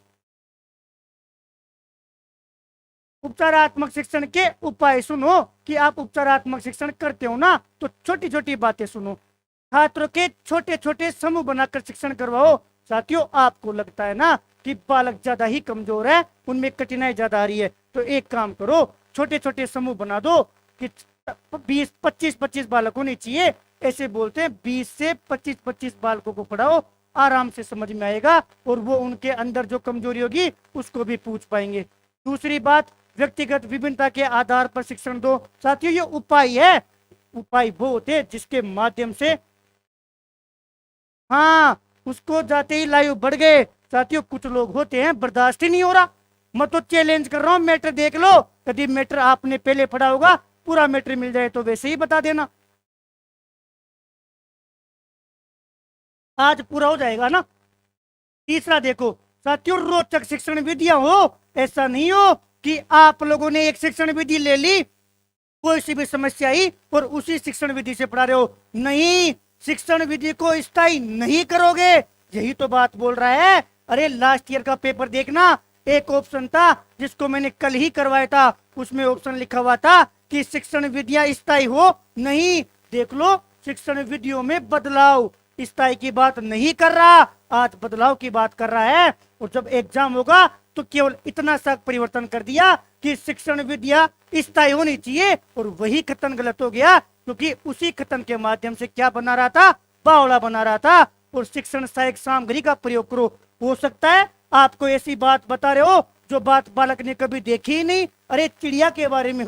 उपचारात्मक शिक्षण के उपाय सुनो कि आप उपचारात्मक शिक्षण करते हो ना, तो छोटी छोटी बातें सुनो। छात्रों के छोटे छोटे समूह बनाकर शिक्षण करवाओ। साथियों आपको लगता है ना कि बालक ज्यादा ही कमजोर है, उनमें कठिनाई ज्यादा आ रही है, तो एक काम करो, छोटे छोटे समूह बना दो कि 20-25 बालक होने चाहिए। ऐसे बोलते हैं 20 से 25 बालकों को पढ़ाओ, आराम से समझ में आएगा, और वो उनके अंदर जो कमजोरी होगी उसको भी पूछ पाएंगे। दूसरी बात, व्यक्तिगत विभिन्नता के आधार पर शिक्षण दो। साथियों ये उपाय है, उपाय वो होते हैं जिसके माध्यम से, हाँ उसको जाते ही लाइव बढ़ गए। साथियों कुछ लोग होते हैं बर्दाश्त ही नहीं हो रहा। मैं तो चैलेंज कर रहा हूं, मैटर देख लो, कभी मैटर आपने पहले पढ़ा होगा, पूरा मैटर मिल जाए तो वैसे ही बता देना, आज पूरा हो जाएगा ना। तीसरा देखो साथियों, रोचक शिक्षण विधियां हो। ऐसा नहीं हो कि आप लोगों ने एक शिक्षण विधि ले ली, कोई सी भी समस्या आई और उसी शिक्षण विधि से पढ़ा रहे हो। नहीं, शिक्षण विधि को स्थायी नहीं करोगे, यही तो बात बोल रहा है। अरे लास्ट ईयर का पेपर देखना, एक ऑप्शन था जिसको मैंने कल ही करवाया था, उसमें ऑप्शन लिखा हुआ था कि शिक्षण विधियां स्थायी हो नहीं। देख लो, शिक्षण विधियों में बदलाव, स्थायी की बात नहीं कर रहा, आज बदलाव की बात कर रहा है। और जब एग्जाम होगा तो केवल इतना सा परिवर्तन कर दिया कि शिक्षण विद्या स्थायी होनी चाहिए, और वही कथन गलत हो गया, क्योंकि उसी कथन के माध्यम से क्या बना रहा था, बावला बना रहा था। और शिक्षण सहायक सामग्री का प्रयोग करो। हो सकता है आपको ऐसी बात बता रहे हो जो बात बालक ने कभी देखी ही नहीं। अरे चिड़िया के बारे में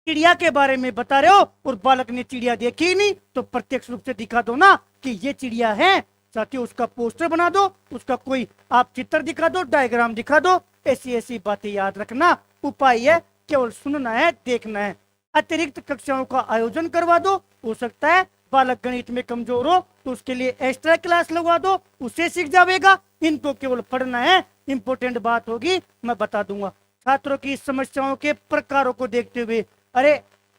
चिड़िया के बारे में बता रहे हो और बालक ने चिड़िया देखी ही नहीं, तो प्रत्यक्ष रूप से दिखा दो ना कि ये चिड़िया है। साथियों उसका पोस्टर बना दो, उसका कोई आप चित्र दिखा दो, डायग्राम दिखा दो। ऐसी ऐसी बातें याद रखना। उपाय है केवल सुनना है, देखना है। अतिरिक्त कक्षाओं का आयोजन करवा दो। हो सकता है बालक गणित में कमजोर हो तो उसके लिए एक्स्ट्रा क्लास लगवा दो, उससे सीख जाएगा। इनको केवल पढ़ना है। इंपॉर्टेंट बात होगी मैं बता दूंगा। छात्रों की समस्याओं के प्रकारों को देखते हुए, अरे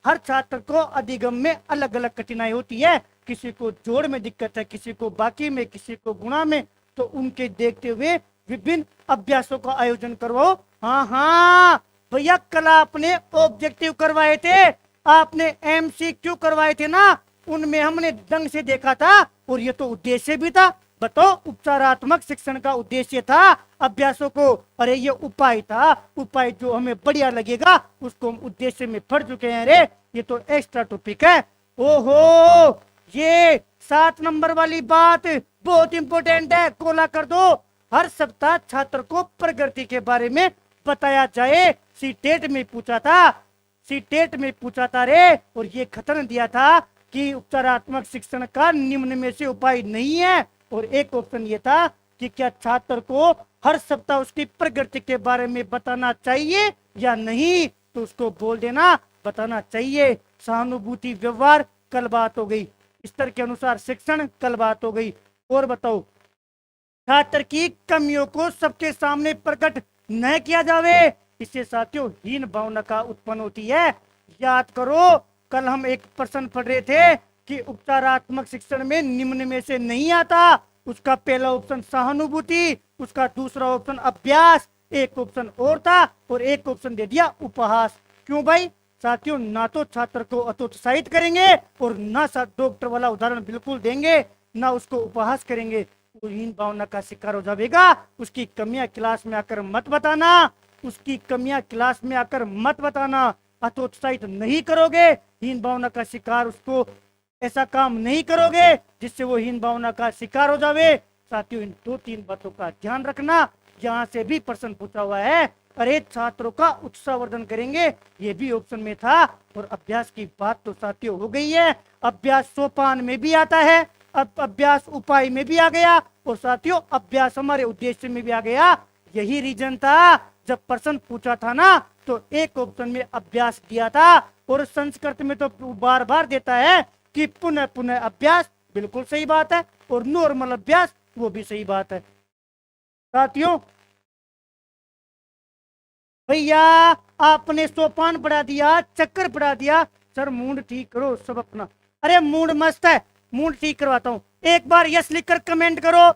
हर छात्र को अधिगम में अलग अलग कठिनाई होती है। किसी को जोड़ में दिक्कत है, किसी को बाकी में, किसी को गुणा में। तो उनके देखते हुए विभिन्न अभ्यासों का आयोजन करवाओ। हाँ हाँ भैया, कल आपने ऑब्जेक्टिव करवाए थे, आपने एमसीक्यू करवाए थे ना, उनमें हमने ढंग से देखा था। और ये तो उद्देश्य भी था। बताओ, उपचारात्मक शिक्षण का उद्देश्य था अभ्यासों को। अरे ये उपाय था। उपाय जो हमें बढ़िया लगेगा उसको हम उद्देश्य में पढ़ चुके हैं। अरे ये तो एक्स्ट्रा टॉपिक है। ओहो, ये 7 नंबर वाली बात बहुत इंपॉर्टेंट है, कोला कर दो। हर सप्ताह छात्र को प्रगति के बारे में बताया जाए। सीटेट में पूछा था, सीटेट में पूछा था रे। और ये कथन दिया था कि उपचारात्मक शिक्षण का निम्न में से उपाय नहीं है। और एक ऑप्शन ये था कि क्या छात्र को हर सप्ताह उसकी प्रगति के बारे में बताना चाहिए या नहीं। तो उसको बोल देना बताना चाहिए। सहानुभूति व्यवहार कल बात हो गई। स्तर के अनुसार शिक्षण कल बात हो गई। और बताओ, छात्र की कमियों को सबके सामने प्रकट न किया जावे, इससे साथियों हीन भावना का उत्पन्न होती है। याद करो, कल हम एक प्रश्न पढ़ रहे थे कि उपचारात्मक शिक्षण में निम्न में से नहीं आता। उसका पहला ऑप्शन सहानुभूति, उसका दूसरा ऑप्शन अभ्यास, एक ऑप्शन और था और एक ऑप्शन दे दिया उपहास। क्यों भाई? साथियों ना तो छात्र को हतोत्साहित करेंगे और ना डॉक्टर वाला उदाहरण बिल्कुल देंगे, ना उसको उपहास करेंगे। वो हीन भावना का शिकार हो जाएगा। उसकी कमियां क्लास में आकर मत बताना, उसकी कमियां क्लास में आकर मत बताना। हतोत्साहित नहीं करोगे, हीन भावना का शिकार उसको ऐसा काम नहीं करोगे जिससे वो हीन भावना का शिकार हो जावे। साथियों इन 2-3 बातों का ध्यान रखना। यहाँ से भी प्रश्न पूछा हुआ है। अरे छात्रों का उत्साहवर्धन करेंगे, ये भी ऑप्शन में था। और अभ्यास की बात तो साथियों हो गई है। अभ्यास सोपान में भी आता है, अब अभ्यास उपाय में भी आ गया, और साथियों अभ्यास हमारे उद्देश्य में भी आ गया। यही रीजन था जब प्रश्न पूछा था ना, तो एक ऑप्शन में अभ्यास दिया था। और संस्कृत में तो बार बार देता है कि पुनः पुनः अभ्यास, बिल्कुल सही बात है। और नॉर्मल अभ्यास, वो भी सही बात है। साथियों भैया, आपने सोपान पढ़ा दिया, चक्कर पढ़ा दिया, सर मूड ठीक करो सब अपना। अरे मूड मस्त है, मूड ठीक करवाता हूँ। एक बार यस लिखकर कमेंट करो।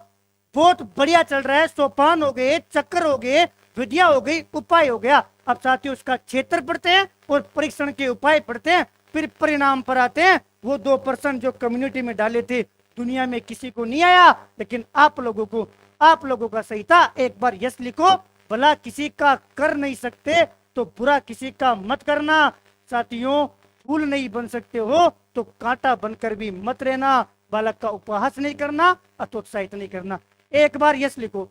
बहुत बढ़िया चल रहा है। सोपान हो गए, चक्कर हो गए, विद्या हो गई, उपाय हो गया। अब साथियों उसका क्षेत्र पढ़ते हैं और परीक्षण के उपाय पढ़ते हैं, फिर परिणाम पर आते हैं। वो 2% जो कम्युनिटी में डाले थे, दुनिया में किसी को नहीं आया, लेकिन आप लोगों का सही था। एक बार यस लिखो। भला किसी का कर नहीं सकते तो बुरा किसी का मत करना। साथियों फूल नहीं बन सकते हो तो कांटा बनकर भी मत रहना। बालक का उपहास नहीं करना, हतोत्साहित नहीं करना। एक बार यस लिखो।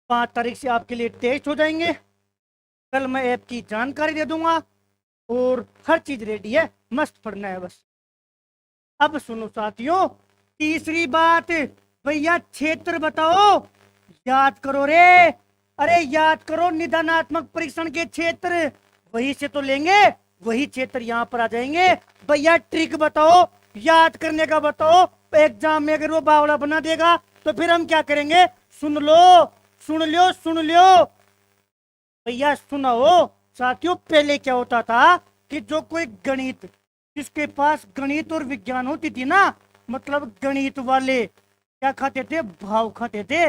पांच तारीख से आपके लिए टेस्ट हो जाएंगे। कल मैं ऐप की जानकारी दे दूंगा और हर चीज रेडी है, मस्त पढ़ना है बस। अब सुनो साथियों, तीसरी बात, भैया क्षेत्र बताओ। याद करो रे, अरे याद करो निदानात्मक परीक्षण के क्षेत्र, वही से तो लेंगे, वही क्षेत्र यहाँ पर आ जाएंगे। भैया ट्रिक बताओ, याद करने का बताओ। एग्जाम में अगर वो बावला बना देगा तो फिर हम क्या करेंगे? सुन लो सुन लो सुन लो भैया, सुनाओ। साथियों पहले क्या होता था कि जो कोई गणित, जिसके पास गणित और विज्ञान होती थी ना, मतलब गणित वाले क्या खाते थे? भाव खाते थे।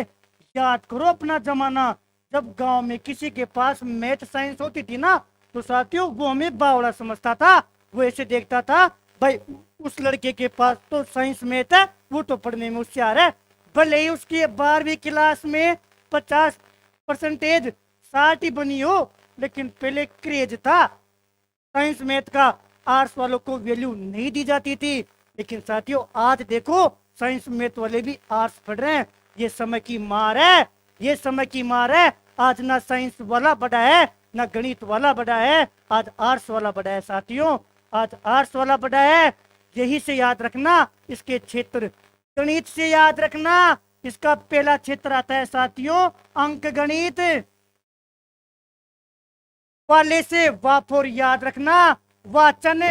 याद करो अपना जमाना, जब गांव में किसी के पास मैथ साइंस होती थी ना, तो साथियों वो हमें बावड़ा समझता था। वो ऐसे देखता था भाई उस लड़के के पास तो साइंस मैथ है, वो तो पढ़ने में होशियार है, भले ही उसकी 12वीं क्लास में 50% 60 ही बनी हो, लेकिन पहले क्रेज था साइंस मैथ का, आर्ट्स वालों को वैल्यू नहीं दी जाती थी। लेकिन साथियों आज देखो साइंस मैथ वाले भी आर्ट्स पढ़ रहे हैं। ये समय की मार है, ये समय की मार है। आज ना साइंस वाला बड़ा है ना गणित वाला बड़ा है, आज आर्ट्स वाला बड़ा है साथियों, आज आर्ट्स वाला बड़ा है। यही से याद रखना इसके क्षेत्र, गणित से याद रखना इसका पहला क्षेत्र आता है साथियों अंक गणित वाले से वाफोर याद रखना वाचन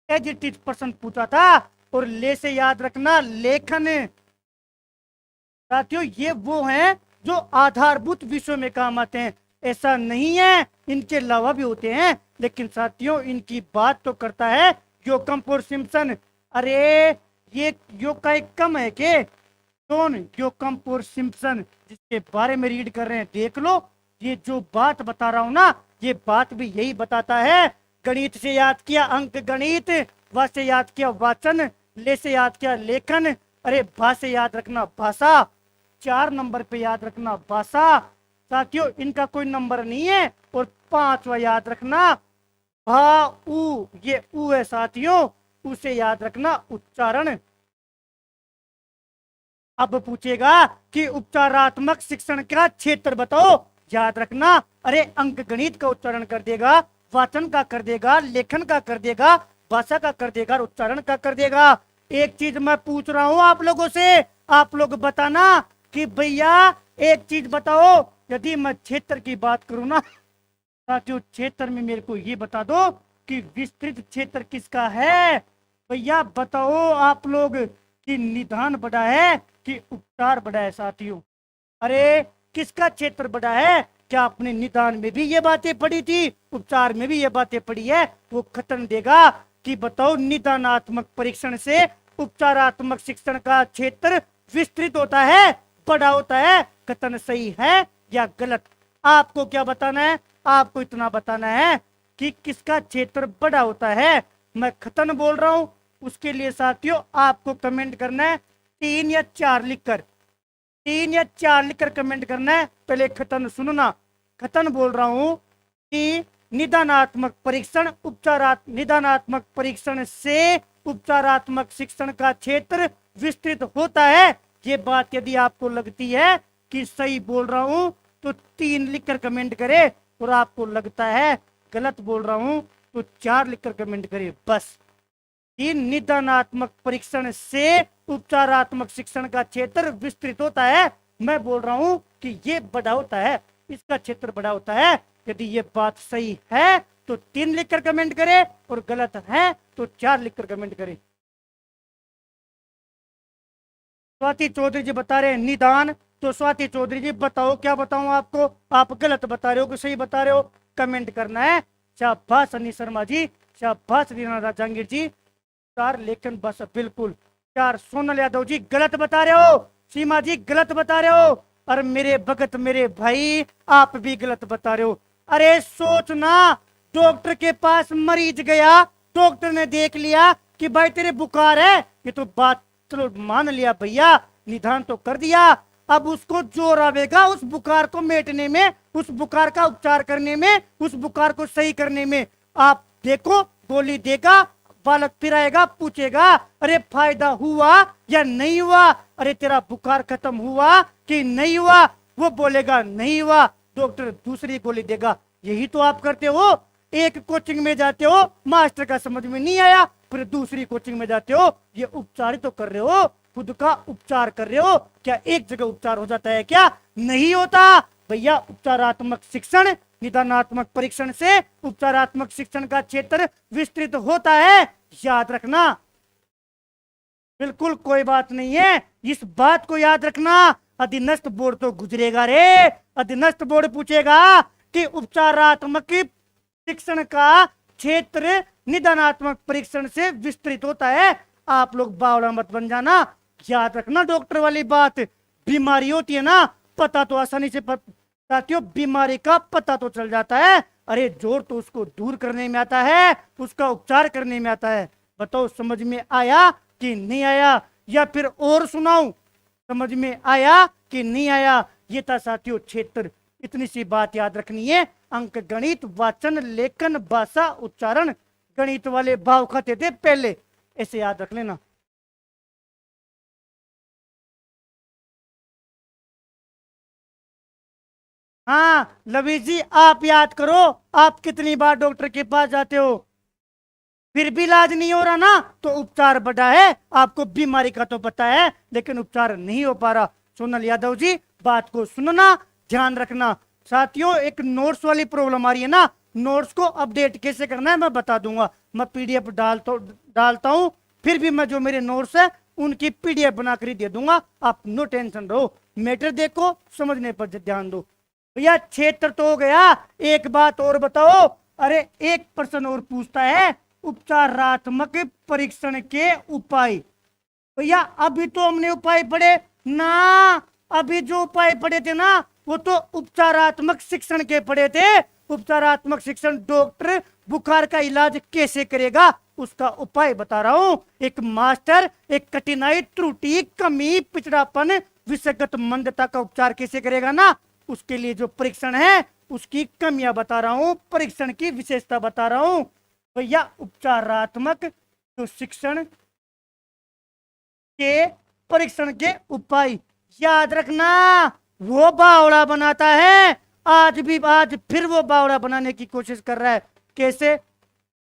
एडिटिव प्रश्न पूछा था, और ले से याद रखना लेखन। साथियों ये वो हैं जो आधारभूत विषयों में काम आते हैं, ऐसा नहीं है इनके अलावा भी होते हैं, लेकिन साथियों इनकी बात तो करता है योकम्प और सिम्पसन। अरे ये योग का एक कम है के कौन, योकम्प और सिम्पसन, जिसके बारे में रीड कर रहे हैं देख लो। ये जो बात बता रहा हूं ना ये बात भी यही बताता है। गणित से याद किया अंक गणित, वा से याद किया वाचन, ले से याद किया लेखन, अरे भा से याद रखना भाषा, 4 नंबर पे याद रखना भाषा। साथियों इनका कोई नंबर नहीं है। और 5वां याद रखना भा उ, ये उ है साथियों, उसे याद रखना उच्चारण। अब पूछेगा कि उपचारात्मक शिक्षण का क्षेत्र बताओ, याद रखना अरे अंक गणित का उच्चारण कर देगा, वाचन का कर देगा, लेखन का कर देगा, भाषा का कर देगा, उच्चारण का कर देगा। एक चीज मैं पूछ रहा हूं आप लोगों से, आप लोग बताना कि भैया एक चीज बताओ, यदि मैं क्षेत्र की बात करूं ना साथियों, क्षेत्र में मेरे को ये बता दो कि विस्तृत क्षेत्र किसका है। भैया बताओ आप लोग कि निदान बड़ा है कि उपचार बड़ा है साथियों। अरे किसका क्षेत्र बड़ा है? क्या आपने निदान में भी ये बातें पढ़ी थी, उपचार में भी ये बातें पढ़ी है? वो खत्म देगा कि बताओ निदानात्मक परीक्षण से उपचारात्मक शिक्षण का क्षेत्र विस्तृत होता है, बड़ा होता है। कथन सही है या गलत? आपको क्या बताना है? आपको इतना बताना है कि किसका क्षेत्र बड़ा होता है। मैं खतन बोल रहा हूं, उसके लिए साथियों आपको कमेंट करना है 3 या 4 लिखकर, 3 या 4 लिखकर कमेंट करना है। पहले खतन सुनना, खतन बोल रहा हूं कि निदानात्मक परीक्षण निदानात्मक परीक्षण से उपचारात्मक शिक्षण का क्षेत्र विस्तृत होता है। ये बात यदि आपको लगती है कि सही बोल रहा हूं तो 3 लिखकर कमेंट करे, और आपको लगता है गलत बोल रहा हूं तो 4 लिखकर कमेंट करे बस। निदानात्मक परीक्षण से उपचारात्मक शिक्षण का क्षेत्र विस्तृत होता है। मैं बोल रहा हूं कि ये बड़ा होता है, इसका क्षेत्र बड़ा होता है। यदि ये बात सही है तो 3 लिखकर कमेंट करे, और गलत है तो 4 लिखकर कमेंट करे। स्वाति चौधरी जी बता रहे हैं निदान, तो स्वाति चौधरी जी बताओ क्या बताऊं आपको, आप गलत बता रहे हो कि सही बता रहे हो, कमेंट करना है। शाबाश अनिल शर्मा जी, शाबाश रीना जहांगीर जी, 4 लेखन बस बिल्कुल 4। सोनल यादव जी गलत बता रहे हो, सीमा जी गलत बता रहे हो, और मेरे भगत मेरे भाई आप भी गलत बता रहे हो। अरे सोचना, डॉक्टर के पास मरीज गया, डॉक्टर ने देख लिया कि भाई तेरे बुखार है, ये तो बात चलो मान लिया भैया, निदान तो कर दिया। अब उसको जोर आवेगा उस बुखार को मिटने में, उस बुखार का उपचार करने में, उस बुखार को सही करने में। आप देखो गोली देगा, बालक फिर आएगा पूछेगा अरे फायदा हुआ या नहीं हुआ, अरे तेरा बुखार खत्म हुआ कि नहीं हुआ, वो बोलेगा नहीं हुआ, डॉक्टर दूसरी गोली देगा। यही तो आप करते हो। एक कोचिंग में जाते हो, मास्टर का समझ में नहीं आया, फिर दूसरी कोचिंग में जाते हो। ये उपचार तो कर रहे हो, खुद का उपचार कर रहे हो। क्या एक जगह उपचार हो जाता है? क्या नहीं होता भैया। उपचारात्मक शिक्षण निदानात्मक परीक्षण से उपचारात्मक शिक्षण का क्षेत्र विस्तृत होता है, याद रखना। बिल्कुल कोई बात नहीं है, इस बात को याद रखना। अधीनस्थ बोर्ड तो गुजरेगा रे, अधीनस्थ बोर्ड पूछेगा कि उपचारात्मक शिक्षण का क्षेत्र निदानात्मक परीक्षण से विस्तृत होता है। आप लोग बावड़ा मत बन जाना, याद रखना। डॉक्टर वाली बात, बीमारी होती है ना, पता तो आसानी से साथियों बीमारी का पता तो चल जाता है, अरे जोर तो उसको दूर करने में आता है, उसका उपचार करने में आता है। बताओ समझ में आया कि नहीं आया, या फिर और सुनाऊं? समझ में आया कि नहीं आया? ये था साथियों क्षेत्र। इतनी सी बात याद रखनी है, अंक गणित, वाचन, लेखन, भाषा, उच्चारण, गणित वाले भाव खाते थे पहले, ऐसे याद रख लेना। हाँ लवी जी आप याद करो, आप कितनी बार डॉक्टर के पास जाते हो, फिर भी इलाज नहीं हो रहा ना, तो उपचार बढ़ा है। आपको बीमारी का तो पता है लेकिन उपचार नहीं हो पा रहा। सोनल यादव जी बात को सुनना, ध्यान रखना। साथियों एक नोट्स वाली प्रॉब्लम आ रही है ना, नोट्स को अपडेट कैसे करना है मैं बता दूंगा। मैं पीडीएफ डालता हूं, फिर भी मैं जो मेरे नोट्स है उनकी पीडीएफ बनाकर ही दे दूंगा। आप नो टेंशन रहो, मैटर देखो, समझने पर ध्यान दो। भैया क्षेत्र तो हो गया, एक बात और बताओ। अरे एक प्रश्न और पूछता है, उपचारात्मक परीक्षण के उपाय। भैया अभी तो हमने उपाय पढ़े ना, अभी जो उपाय पढ़े थे ना वो तो उपचारात्मक शिक्षण के पढ़े थे। उपचारात्मक शिक्षण डॉक्टर बुखार का इलाज कैसे करेगा उसका उपाय बता रहा हूं। एक मास्टर एक कठिनाई, त्रुटि, कमी, पिछड़ापन, विषयगत मंदता का उपचार कैसे करेगा ना, उसके लिए जो परीक्षण है उसकी कमियां बता रहा हूं, परीक्षण की विशेषता बता रहा हूं। भैया उपचारात्मक जो शिक्षण के परीक्षण के उपाय याद रखना, वो बावड़ा बनाता है। आज फिर वो बावड़ा बनाने की कोशिश कर रहा है। कैसे?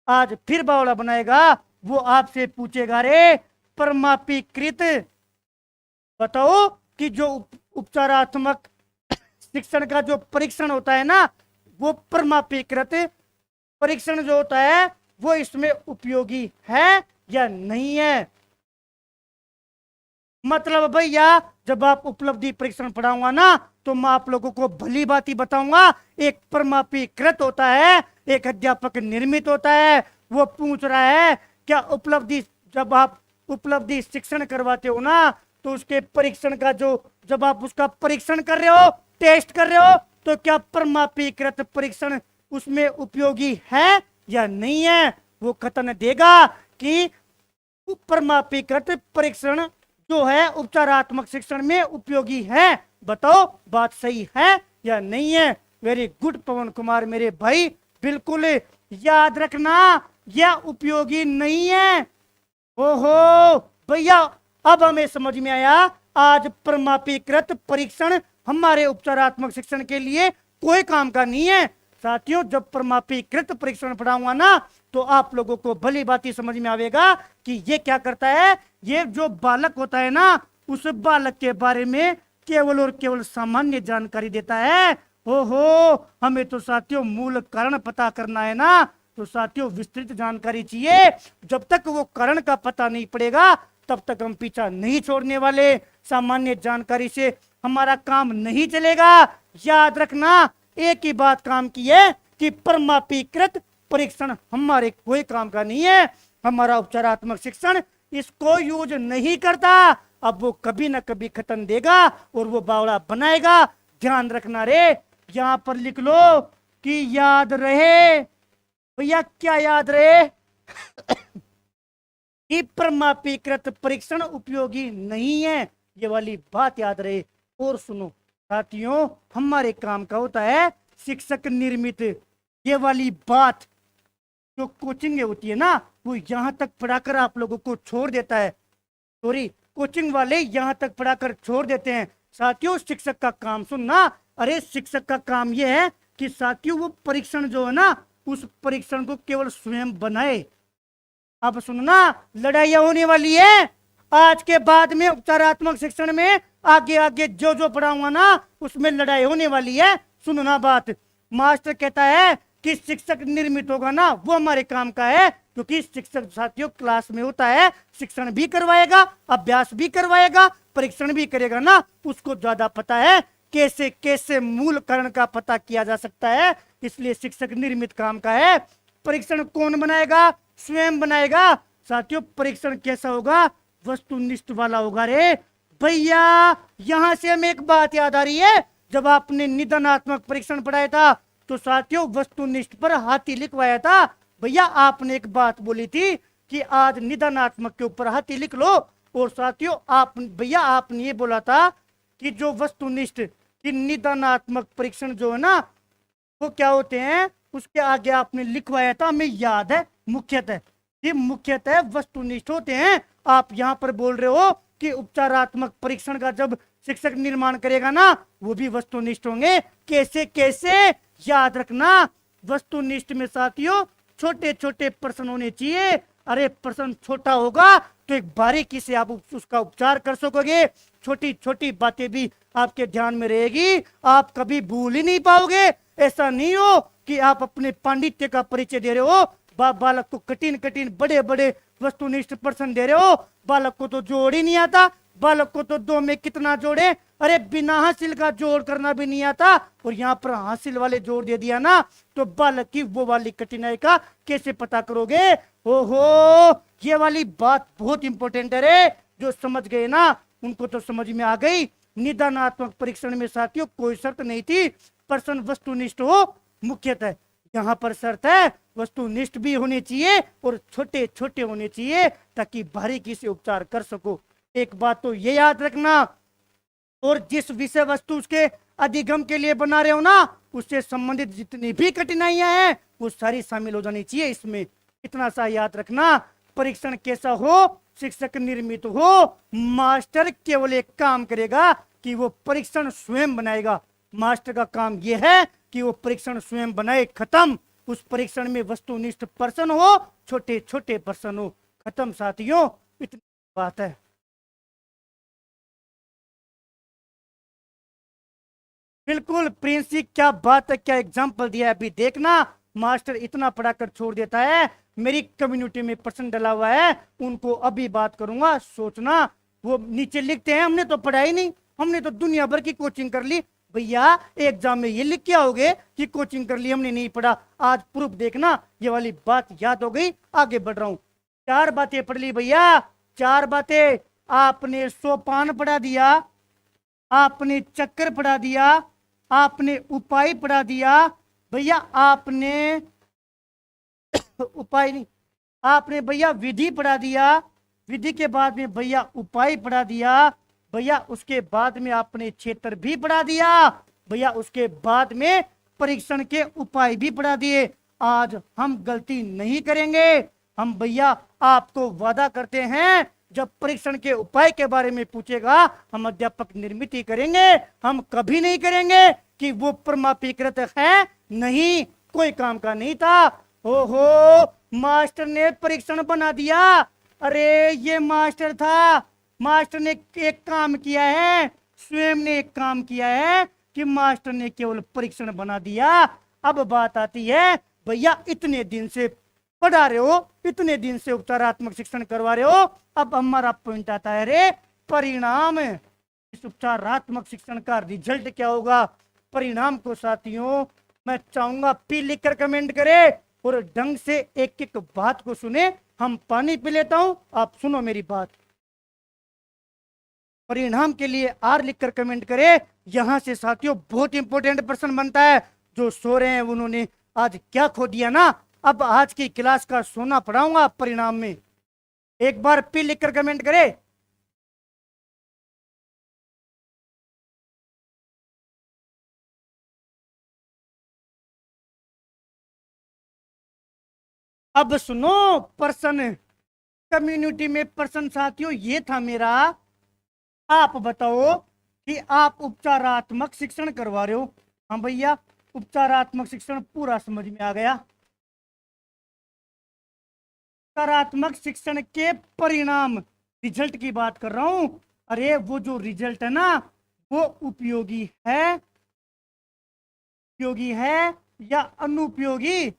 आज फिर बावड़ा बनाएगा, वो आपसे पूछेगा रे परमापीकृत बताओ कि जो उपचारात्मक शिक्षण का जो परीक्षण होता है ना, वो परमापीकृत परीक्षण जो होता है वो इसमें उपयोगी है या नहीं है। मतलब भैया जब आप उपलब्धि परीक्षण पढ़ाऊंगा ना तो मैं आप लोगों को भली बात ही बताऊंगा। एक परमापीकृत होता है, एक अध्यापक निर्मित होता है। वो पूछ रहा है क्या उपलब्धि, जब आप उपलब्धि शिक्षण करवाते हो ना तो उसके परीक्षण का जो, जब आप उसका परीक्षण कर रहे हो, टेस्ट कर रहे हो, तो क्या परमापीकृत परीक्षण उसमें उपयोगी है या नहीं है। वो कथन देगा कि परमापीकृत परीक्षण जो है उपचारात्मक शिक्षण में उपयोगी है। बताओ बात सही है या नहीं है। वेरी गुड पवन कुमार मेरे भाई, बिल्कुल याद रखना यह उपयोगी नहीं है। ओहो भैया अब हमें समझ में आया, आज परमापीकृत परीक्षण हमारे उपचारात्मक शिक्षण के लिए कोई काम का नहीं है। साथियों जब परमापीकृत परीक्षण पढ़ाऊंगा ना तो आप लोगों को भली बात समझ में आवेगा कि ये क्या करता है। ये जो बालक होता है ना उस बालक के बारे में केवल और केवल सामान्य जानकारी देता है। ओहो हमें तो साथियों मूल कारण पता करना है ना, तो साथियों विस्तृत जानकारी चाहिए। जब तक वो कारण का पता नहीं पड़ेगा तब तक हम पीछा नहीं छोड़ने वाले। सामान्य जानकारी से हमारा काम नहीं चलेगा। याद रखना एक ही बात काम की है कि परमापीकृत परीक्षण हमारे कोई काम का नहीं है। हमारा उपचारात्मक शिक्षण इसको यूज नहीं करता। अब वो कभी ना कभी खत्म देगा और वो बावड़ा बनाएगा। ध्यान रखना रे, यहां पर लिख लो कि याद रहे। भैया क्या याद रहे? कि परमापीकृत परीक्षण उपयोगी नहीं है, ये वाली बात याद रहे। और सुनो साथियों हमारे काम का होता है शिक्षक निर्मित। ये वाली बात जो कोचिंग होती है ना वो यहां तक पढ़ाकर आप लोगों को छोड़ देता है। सॉरी कोचिंग वाले यहां तक पढ़ाकर छोड़ देते हैं। साथियों शिक्षक का काम सुनना, अरे शिक्षक का काम यह है कि साथियों वो परीक्षण जो है ना उस परीक्षण को केवल स्वयं बनाए। अब सुनना लड़ाइयां होने वाली है आज के बाद में उपचारात्मक शिक्षण में। आगे आगे जो जो पढ़ाऊंगा ना उसमें लड़ाई होने वाली है। सुनना बात, मास्टर कहता है कि शिक्षक निर्मित होगा ना वो हमारे काम का है, क्योंकि शिक्षक साथियों क्लास में होता है, शिक्षण भी करवाएगा, अभ्यास भी करवाएगा, परीक्षण भी करेगा ना। उसको ज्यादा पता है कैसे कैसे मूल कारण का पता किया जा सकता है, इसलिए शिक्षक निर्मित काम का है। परीक्षण कौन बनाएगा? स्वयं बनाएगा। साथियों परीक्षण कैसा होगा? वस्तुनिष्ठ वाला होगा रे भैया। यहां से हमें एक बात याद आ रही है, जब आपने निदानात्मक परीक्षण पढ़ाया था तो साथियों वस्तुनिष्ठ पर हाथी लिखवाया था। भैया आपने एक बात बोली थी कि आज निदानात्मक के ऊपर हाथी लिख लो, और साथियों आप भैया आपने ये बोला था कि जो वस्तुनिष्ठ की निदानात्मक परीक्षण जो है ना वो क्या होते हैं, उसके आगे आपने लिखवाया था, हमें याद है, मुख्यतः ये मुख्यतः वस्तुनिष्ठ होते हैं। आप यहाँ पर बोल रहे हो कि उपचारात्मक परीक्षण का जब शिक्षक निर्माण करेगा ना वो भी वस्तुनिष्ठ होंगे। कैसे कैसे, याद रखना वस्तुनिष्ठ में साथियों छोटे छोटे प्रश्न होने चाहिए। अरे प्रश्न छोटा होगा तो एक बारीकी से आप उसका उपचार कर सकोगे, छोटी छोटी बातें भी आपके ध्यान में रहेगी, आप कभी भूल ही नहीं पाओगे। ऐसा नहीं हो कि आप अपने पांडित्य का परिचय दे रहे हो, बालक को कठिन कठिन बड़े बड़े वस्तुनिष्ठ प्रश्न दे रहे हो, बालक को तो जोड़ ही नहीं आता, बालक को तो दो में कितना जोड़े, अरे बिना हासिल का जोड़ करना भी नहीं आता, और यहाँ पर हासिल वाले जोड़ दे दिया ना तो बालक की वो वाली कठिनाई का कैसे पता करोगे। ओहो, ये वाली बात बहुत इंपॉर्टेंट है रे, जो समझ गए ना उनको तो समझ में आ गई। निदानात्मक परीक्षण में साथियों कोई शर्त नहीं थी प्रश्न वस्तुनिष्ठ हो, मुख्यतः यहाँ पर शर्त है वस्तुनिष्ठ भी होने चाहिए और छोटे छोटे होने चाहिए ताकि बारीकी से उपचार कर सको। एक बात तो ये याद रखना, और जिस विषय वस्तु उसके अधिगम के लिए बना रहे हो ना उससे संबंधित जितनी भी कठिनाइयां हैं वो सारी शामिल हो जानी चाहिए इसमें। इतना सा याद रखना, परीक्षण कैसा हो, शिक्षक निर्मित हो, मास्टर केवल एक काम करेगा कि वो परीक्षण स्वयं बनाएगा। मास्टर का काम यह है कि वो परीक्षण स्वयं बनाए, खत्म। उस परीक्षण में वस्तुनिष्ठ प्रश्न हो, छोटे छोटे प्रश्न हो, खत्म साथियों, इतनी बात है। बिल्कुल प्रिंसी, क्या बात है, क्या एग्जाम्पल दिया है, अभी देखना मास्टर इतना पढ़ाकर छोड़ देता है। मेरी कम्युनिटी में प्रश्न डला हुआ है, उनको अभी बात करूंगा, सोचना। वो नीचे लिखते हैं हमने तो पढ़ा ही नहीं, हमने तो दुनिया भर की कोचिंग कर ली। भैया एग्जाम में ये लिख के आओगे कि कोचिंग कर ली, हमने नहीं पढ़ा। आज प्रूफ देखना, ये वाली बात याद हो गई, आगे बढ़ रहा हूं। 4 बातें पढ़ ली भैया, 4 बातें। आपने सोपान पढ़ा दिया, आपने चक्कर पढ़ा दिया, आपने उपाय पढ़ा दिया भैया, आपने उपाय नहीं, आपने भैया विधि पढ़ा दिया, विधि के बाद में भैया उपाय पढ़ा दिया भैया, उसके बाद में आपने क्षेत्र भी पढ़ा दिया भैया, उसके बाद में परीक्षण के उपाय भी पढ़ा दिए। आज हम गलती नहीं करेंगे, हम भैया आपको वादा करते हैं जब परीक्षण के उपाय के बारे में पूछेगा हम अध्यापक निर्मित ही करेंगे, हम कभी नहीं करेंगे कि वो परमापीकृत है, नहीं, कोई काम का नहीं था। ओहो, मास्टर ने परीक्षण बना दिया, अरे ये मास्टर था, मास्टर ने एक काम किया है, स्वयं ने एक काम किया है कि मास्टर ने केवल परीक्षण बना दिया। अब बात आती है भैया इतने दिन से पढ़ा रहे हो, इतने दिन से उपचारात्मक शिक्षण करवा रहे हो, अब हमारा पॉइंट आता है रे परिणाम। इस उपचारात्मक शिक्षण का रिजल्ट क्या होगा, परिणाम को साथियों मैं चाहूंगा पी लिखकर कमेंट करे और ढंग से एक एक बात को सुने। हम पानी पी लेता हूं, आप सुनो मेरी बात। परिणाम के लिए आर लिखकर कमेंट करे। यहां से साथियों बहुत इंपॉर्टेंट प्रश्न बनता है, जो सो रहे हैं उन्होंने आज क्या खो दिया ना। अब आज की क्लास का सोना पढ़ाऊंगा परिणाम में, एक बार पी लिखकर कमेंट करे। अब सुनो प्रश्न, कम्युनिटी में प्रश्न साथियों ये था मेरा, आप बताओ कि आप उपचारात्मक शिक्षण करवा रहे हो। हाँ भैया, उपचारात्मक शिक्षण पूरा समझ में आ गया। उपचारात्मक शिक्षण के परिणाम, रिजल्ट की बात कर रहा हूं। अरे वो जो रिजल्ट है ना वो उपयोगी है, उपयोगी है या अनुपयोगी,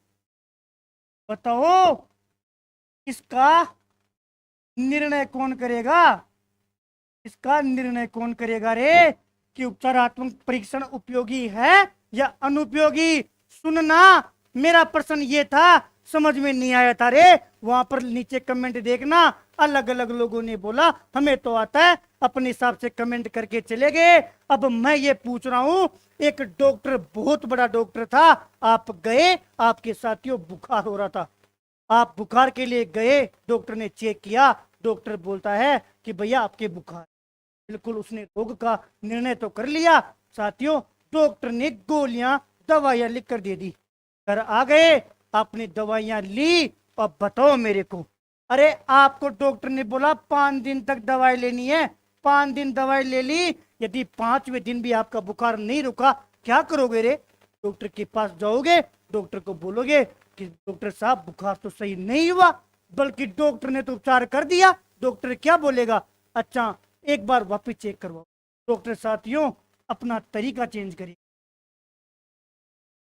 बताओ। इसका निर्णय कौन करेगा, इसका निर्णय कौन करेगा रे कि उपचारात्मक परीक्षण उपयोगी है या अनुपयोगी। सुनना, मेरा प्रश्न ये था समझ में नहीं आया था रे। वहां पर नीचे कमेंट देखना, अलग अलग लोगों ने बोला हमें तो आता है, अपने हिसाब से कमेंट करके चले गए। अब मैं ये पूछ रहा हूं, एक डॉक्टर, बहुत बड़ा डॉक्टर था, आप गए, आपके साथियों बुखार हो रहा था, आप बुखार के लिए गए, डॉक्टर ने चेक किया, डॉक्टर बोलता है कि भैया आपके बुखार, बिल्कुल उसने रोग का निर्णय तो कर लिया। साथियों, डॉक्टर ने गोलियां दवाइयां लिख कर दे दी, घर आ गए, आपने दवाइयां ली, अब बताओ मेरे को, अरे आपको डॉक्टर ने बोला 5 दिन तक दवाई लेनी है, 5 दिन दवाई ले ली, यदि 5वें दिन भी आपका बुखार नहीं रुका, क्या करोगे रे? डॉक्टर के पास जाओगे, डॉक्टर को बोलोगे कि डॉक्टर साहब बुखार तो सही नहीं हुआ, बल्कि डॉक्टर ने तो उपचार कर दिया। डॉक्टर क्या बोलेगा? अच्छा एक बार वापस चेक करवाओ। डॉक्टर साथियों अपना तरीका चेंज करिए।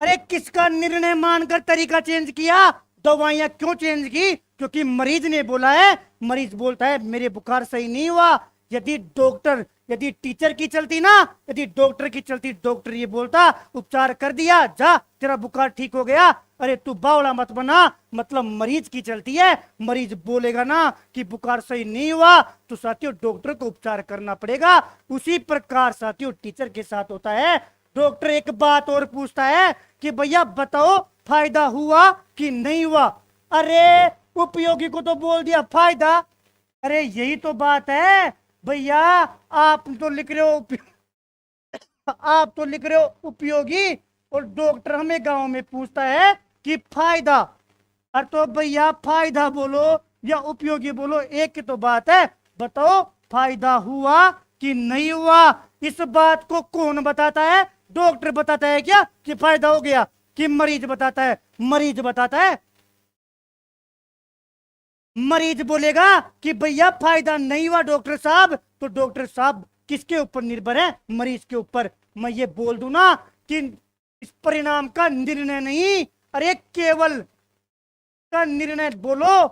अरे किसका निर्णय मानकर तरीका चेंज किया? दवाइयां क्यों चेंज की? क्योंकि मरीज ने बोला है, मरीज बोलता है मेरे बुखार सही नहीं हुआ। यदि टीचर की चलती ना, यदि डॉक्टर की चलती, डॉक्टर ये बोलता उपचार कर दिया, जा तेरा बुखार ठीक हो गया, अरे तू बावड़ा मत बना। मतलब मरीज की चलती है, मरीज बोलेगा ना कि बुखार सही नहीं हुआ, तो साथियों डॉक्टर को उपचार करना पड़ेगा। उसी प्रकार साथियों टीचर के साथ होता है। डॉक्टर एक बात और पूछता है कि भैया बताओ फायदा हुआ कि नहीं हुआ? अरे उपयोगी को तो बोल दिया फायदा। अरे यही तो बात है भैया, आप तो लिख रहे हो आप तो लिख रहे हो उपयोगी, और डॉक्टर हमें गांव में पूछता है कि फायदा। अरे तो भैया फायदा बोलो या उपयोगी बोलो, एक की तो बात है। बताओ फायदा हुआ कि नहीं हुआ? इस बात को कौन बताता है? डॉक्टर बताता है क्या कि फायदा हो गया, कि मरीज बताता है? मरीज बताता है। मरीज बोलेगा कि भैया फायदा नहीं हुआ डॉक्टर साहब, तो डॉक्टर साहब किसके ऊपर निर्भर है? मरीज के ऊपर। मैं ये बोल दूं ना कि इस परिणाम का निर्णय नहीं, अरे केवल का निर्णय बोलो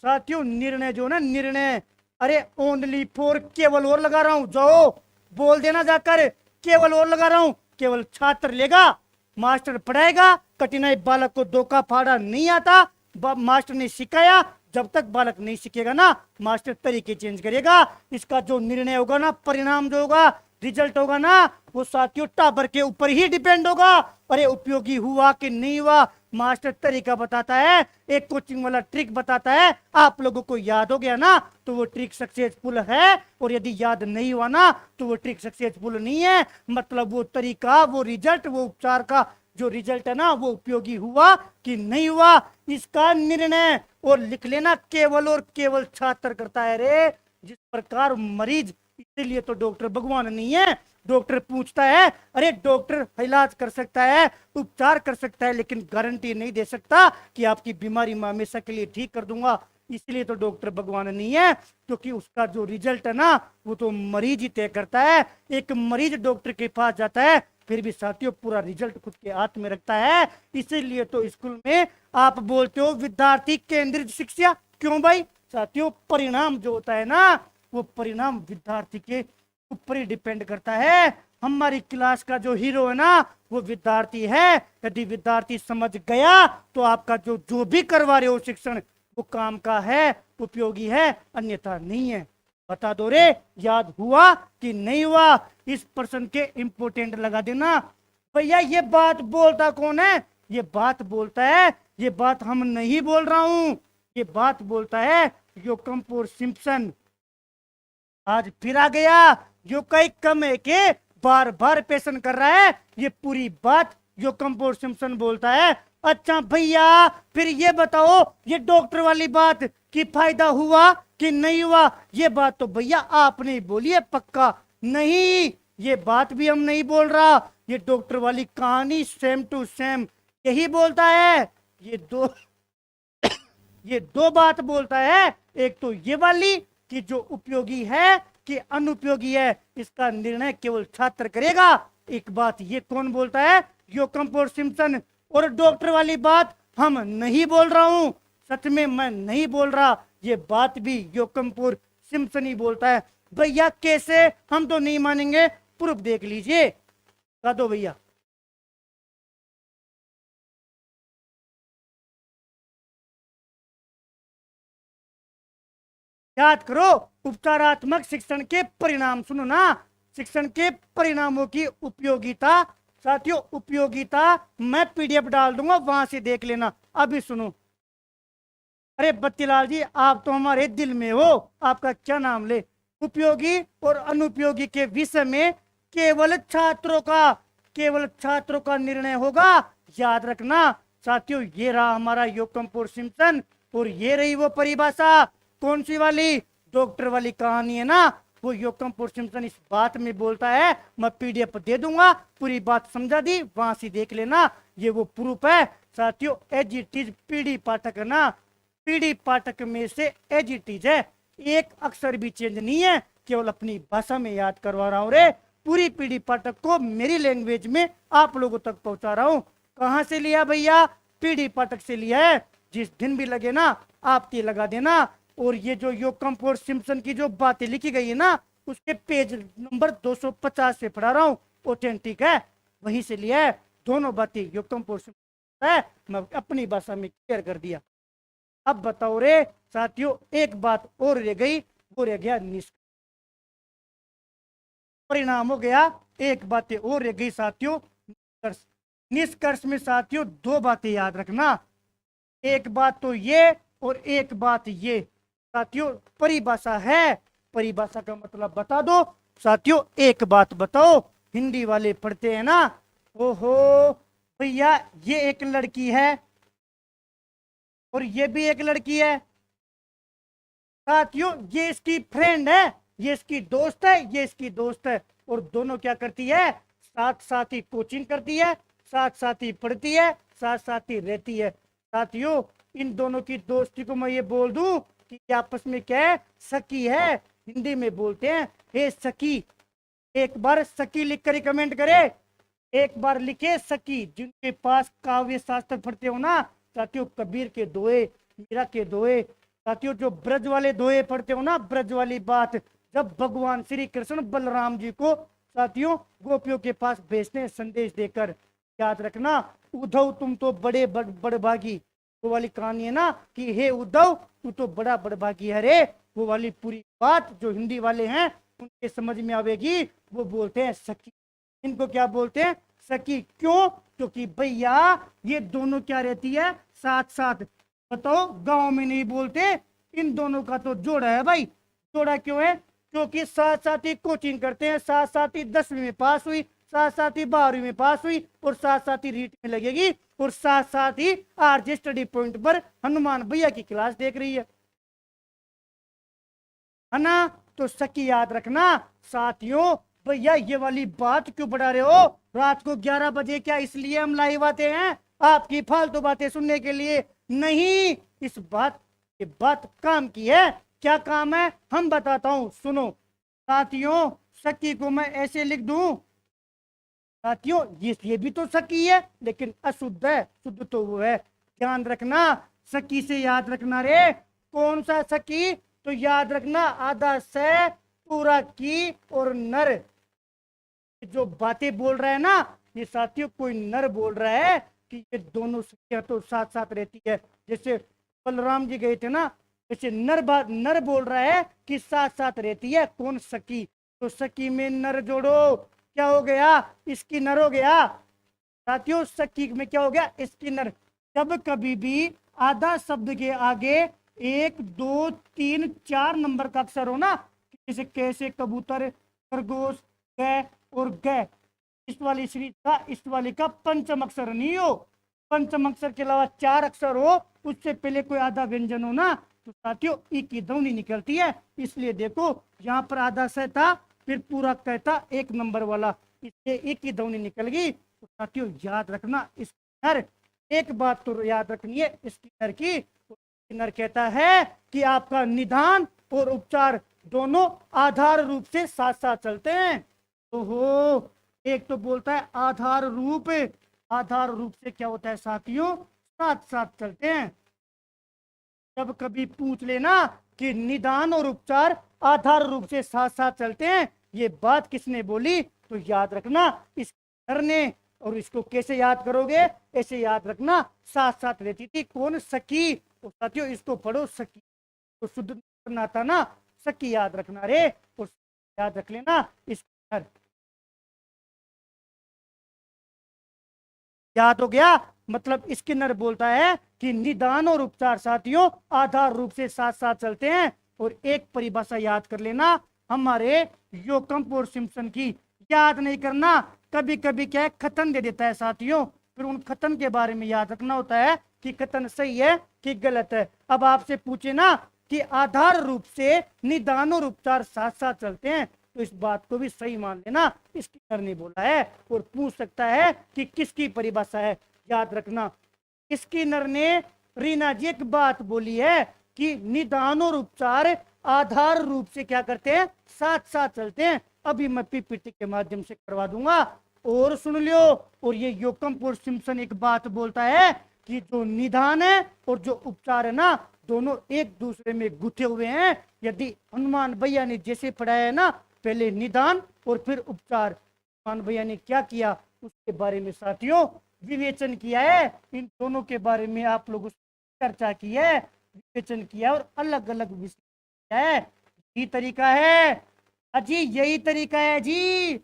साथियों। निर्णय जो ना, निर्णय, अरे ओनली फॉर केवल और लगा रहा हूं, जाओ बोल देना जाकर, केवल और लगा रहा हूं। केवल छात्र लेगा, मास्टर पढ़ाएगा, कठिनाई बालक को धोखा फाड़ा नहीं आता, मास्टर ने सिखाया, जब तक बालक नहीं सीखेगा ना, मास्टर तरीके चेंज करेगा। इसका जो निर्णय होगा ना, परिणाम जो होगा, रिजल्ट होगा ना, वो साथियों टाबर के ऊपर ही डिपेंड होगा। अरे उपयोगी हुआ कि नहीं हुआ, मास्टर तरीका बताता है, एक कोचिंग वाला ट्रिक बताता है, आप लोगों को याद हो गया ना तो वो ट्रिक सक्सेसफुल है, और यदि याद नहीं हुआ ना तो वो ट्रिक सक्सेसफुल नहीं है। मतलब वो तरीका, वो रिजल्ट, वो उपचार का जो रिजल्ट है ना, वो उपयोगी हुआ कि नहीं हुआ, इसका निर्णय और लिख लेना केवल और केवल छात्र करता है रे। जिस प्रकार मरीज, इसीलिए तो डॉक्टर भगवान नहीं है। डॉक्टर पूछता है, अरे डॉक्टर इलाज कर सकता है, उपचार कर सकता है, लेकिन गारंटी नहीं दे सकता कि आपकी बीमारी मैं हमेशा के लिए ठीक कर दूंगा। इसलिए तो डॉक्टर भगवान नहीं है, क्योंकि उसका जो रिजल्ट है ना, वो तो मरीज ही तय करता है। एक मरीज डॉक्टर के पास जाता है, फिर भी साथियों पूरा रिजल्ट खुद के हाथ में रखता है। इसीलिए तो स्कूल में आप बोलते हो विद्यार्थी केंद्रित शिक्षा। क्यों भाई? साथियों परिणाम जो होता है ना, वो परिणाम विद्यार्थी के ऊपर ही डिपेंड करता है। हमारी क्लास का जो हीरो है ना, वो विद्यार्थी है। यदि विद्यार्थी समझ गया तो आपका जो जो भी करवा रहे हो शिक्षण, वो काम का है, उपयोगी है, अन्यथा नहीं है। बता दो रे, याद हुआ कि नहीं हुआ? इस प्रश्न के इंपोर्टेंट लगा देना। भैया ये बात बोलता कौन है? ये बात बोलता है, ये बात हम नहीं बोल रहा हूं, ये बात बोलता है योकम्पोर सिम्पसन। आज फिर आ गया, जो कई कम है के बार बार पेशन कर रहा है, ये पूरी बात योकम्पोर सिम्पसन बोलता है। अच्छा भैया फिर ये बताओ, ये डॉक्टर वाली बात कि फायदा हुआ कि नहीं हुआ, ये बात तो भैया आपने ही बोली है पक्का। नहीं, ये बात भी हम नहीं बोल रहा, ये डॉक्टर वाली कहानी सेम टू सेम यही बोलता है। ये दो ये दो बात बोलता है, एक तो ये वाली कि जो उपयोगी है कि अनुपयोगी है, इसका निर्णय केवल छात्र करेगा। एक बात ये कौन बोलता है? योकम्पोर सिम्पसन। और डॉक्टर वाली बात हम नहीं बोल रहा हूं, सच में मैं नहीं बोल रहा, ये बात भी योकम्पोर सिम्पसन ही बोलता है। भैया कैसे? हम तो नहीं मानेंगे, प्रूफ देख लीजिए। कह दो भैया। याद करो, उपचारात्मक शिक्षण के परिणाम सुनो ना, शिक्षण के परिणामों की उपयोगिता। साथियों उपयोगिता मैं पीडीएफ डाल दूंगा, वहां से देख लेना। अभी सुनो। अरे बत्तीलाल जी, आप तो हमारे दिल में हो, आपका क्या नाम ले। उपयोगी और अनुपयोगी के विषय में केवल छात्रों का निर्णय होगा, याद रखना। साथियों ये रहा हमारा योकम्पुर सिम्पसन, और ये रही वो परिभाषा। कौन सी वाली? डॉक्टर वाली कहानी है ना, वो योकम्पुर सिम्पसन इस बात में बोलता है। मैं पीडीएफ दे दूंगा, पूरी बात समझा दी, वहां से देख लेना। ये वो प्रूफ है साथियों, एज इट इज पीडी पाठक है ना, पीडी पाठक में से एज इट इज है, एक अक्षर भी चेंज नहीं है, केवल अपनी भाषा में याद करवा रहा हूं रे। पूरी पीडी पाठक को मेरी लैंग्वेज में आप लोगों तक पहुंचा रहा हूं। कहां से लिया भैया? पीडी पाठक से लिया है। जिस दिन भी लगे ना आप ती लगा देना। और ये जो योकम्पुर सिम्पसन की जो बातें लिखी गई है ना, उसके पेज नंबर 250 से पढ़ा रहा हूं, ऑथेंटिक है, वहीं से लिया है। दोनों बातें योकम्पुर सिम्पसन है, मैं अपनी भाषा में क्लियर कर दिया। अब बताओ रे साथियों, एक बात और रह गई, वो रह गया निष्कर्ष। परिणाम हो गया, एक बातें और रह गई साथियों, निष्कर्ष। निष्कर्ष में साथियों दो बातें याद रखना, एक बात तो ये और एक बात ये। साथियों परिभाषा है, परिभाषा का मतलब बता दो। साथियों एक बात बताओ, हिंदी वाले पढ़ते हैं ना, ओहो भैया ये एक लड़की है और ये भी एक लड़की है। साथियों ये इसकी फ्रेंड है, ये इसकी दोस्त है, ये इसकी दोस्त है, और दोनों क्या करती है? साथ साथ ही कोचिंग करती है, साथ साथ ही पढ़ती है, साथ साथ ही रहती है। साथियों इन दोनों की दोस्ती को मैं ये बोल दूं कि आपस में क्या है? सखी है। हिंदी में बोलते हैं हे सखी। एक बार सखी लिख कर कमेंट करे, एक बार लिखे सखी। जिनके पास काव्य शास्त्र पढ़ते हो ना साथियों, कबीर के दोहे, मीरा के दोहे, साथियों जो ब्रज वाले दोहे पढ़ते हो ना, ब्रज वाली बात, जब भगवान श्री कृष्ण बलराम जी को साथियों गोपियों के पास भेजते हैं संदेश देकर, याद रखना उद्धव तुम तो बड़े बड़भागी, वो वाली कहानी है ना कि हे उद्धव तू तो बड़ा बड़भागी है रे, वो वाली पूरी बात जो हिंदी वाले हैं उनके समझ में आवेगी। वो बोलते हैं सखी, इनको क्या बोलते हैं? सखी। क्यों? क्योंकि भैया ये दोनों क्या रहती है? साथ साथ। बताओ गांव में नहीं बोलते, इन दोनों का तो जोड़ा है भाई। जोड़ा क्यों है? क्योंकि साथ साथ ही कोचिंग करते हैं, साथ साथ ही 10वीं में पास हुई, साथ साथ ही 12वीं में पास हुई, और साथ साथ ही रीट में लगेगी, और साथ साथ ही आरजे स्टडी पॉइंट पर हनुमान भैया की क्लास देख रही है ना। तो सखी याद रखना। साथियों भैया ये वाली बात क्यों बढ़ा रहे हो? रात को 11 बजे क्या इसलिए हम लाइव आते हैं? आपकी फालतू बातें सुनने के लिए नहीं, इस बात काम की है। क्या काम है हम बताता हूं, सुनो। साथियों सखी को मैं ऐसे लिख दूं, साथियों ये भी तो सखी है लेकिन अशुद्ध है, शुद्ध तो वो है। ध्यान रखना, सखी से याद रखना रे। कौन सा सखी? तो याद रखना आधा से पूरा की और नर। जो बातें बोल रहा है ना ये साथियों, कोई नर बोल रहा है कि ये दोनों सखियां तो साथ साथ रहती है। जैसे बलराम जी गए थे ना, जैसे नर बोल रहा है कि साथ साथ रहती है। कौन? सखी। तो सखी में नर जोड़ो, क्या हो गया? इसकी नर हो गया। साथियों सखी में क्या हो गया? इसकी नर। जब कभी भी आधा शब्द के आगे 1 2 3 4 नंबर का अक्षर हो ना, जैसे कैसे, कबूतर, खरगोश, ग और ग, इस वाली श्री का, इस वाली का पंचम अक्षर नहीं हो, पंचम अक्षर के अलावा 4 अक्षर हो, उससे पहले कोई आधा व्यंजन हो ना, तो साथियों ई की ध्वनि निकलती है। इसलिए देखो यहाँ पर आधा स था, फिर पूरा कहता 1 नंबर वाला, इसलिए ई की ध्वनि निकल गई। तो साथियों याद रखना इसकी नर। एक बात तो याद रखनी है इसकी नर की, नर कहता है कि आपका निदान और उपचार दोनों आधार रूप से साथ साथ चलते हैं। तो हो एक तो बोलता है आधार रूप, आधार रूप से क्या होता है साथियों? साथ साथ चलते हैं। जब कभी पूछ लेना कि निदान और उपचार आधार रूप से साथ साथ चलते हैं, ये बात किसने बोली? तो याद रखना इस नर ने। और इसको कैसे याद करोगे? ऐसे याद रखना, साथ साथ रहती थी। कौन? सखी। तो साथियों इसको पढ़ो सखी, तो शुद्ध करना था ना, सकी याद रखना रे, और याद रख लेना स्किनर। याद हो गया? मतलब स्किनर बोलता है कि निदान और उपचार साथियों आधार रूप से साथ साथ चलते हैं। और एक परिभाषा याद कर लेना हमारे योकम्प और सिम्पसन की, याद नहीं करना, कभी कभी क्या है कथन दे देता है साथियों, फिर उन कथन के बारे में याद रखना होता है कि कथन सही है कि गलत है। अब आपसे पूछे ना कि आधार रूप से निदान और उपचार साथ साथ चलते हैं, तो इस बात को भी सही मान लेना स्किनर ने बोला है। और पूछ सकता है कि किसकी परिभाषा है, याद रखना स्किनर ने रीना जी एक बात बोली है कि निदान और उपचार आधार रूप से क्या करते हैं, साथ साथ चलते हैं। अभी मैं पीपीटी के माध्यम से करवा दूंगा और सुन लियो। और ये योकम्प और सिम्पसन एक बात बोलता है कि जो निदान है और जो उपचार है ना, दोनों एक दूसरे में गुथे हुए हैं। यदि हनुमान भैया ने जैसे पढ़ाया है ना, पहले निदान और फिर उपचार, हनुमान भैया ने क्या किया उसके बारे में साथियों विवेचन किया है। इन दोनों के बारे में आप लोगों से चर्चा की है, विवेचन किया और अलग अलग विषय किया है। यही तरीका है अजी, यही तरीका है जी।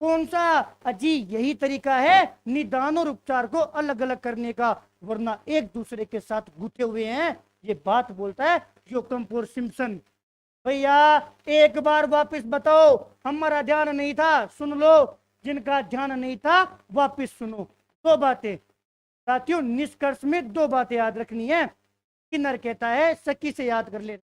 कौन सा अजी? यही तरीका है निदान और उपचार को अलग अलग करने का, वरना एक दूसरे के साथ गुथे हुए हैं। ये बात बोलता है योकम्प और सिम्पसन। भैया एक बार वापस बताओ, हमारा ध्यान नहीं था, सुन लो, जिनका ध्यान नहीं था वापस सुनो। दो बातें साथियों, निष्कर्ष में दो बातें याद रखनी है। किन्नर कहता है सकी से याद कर लेना,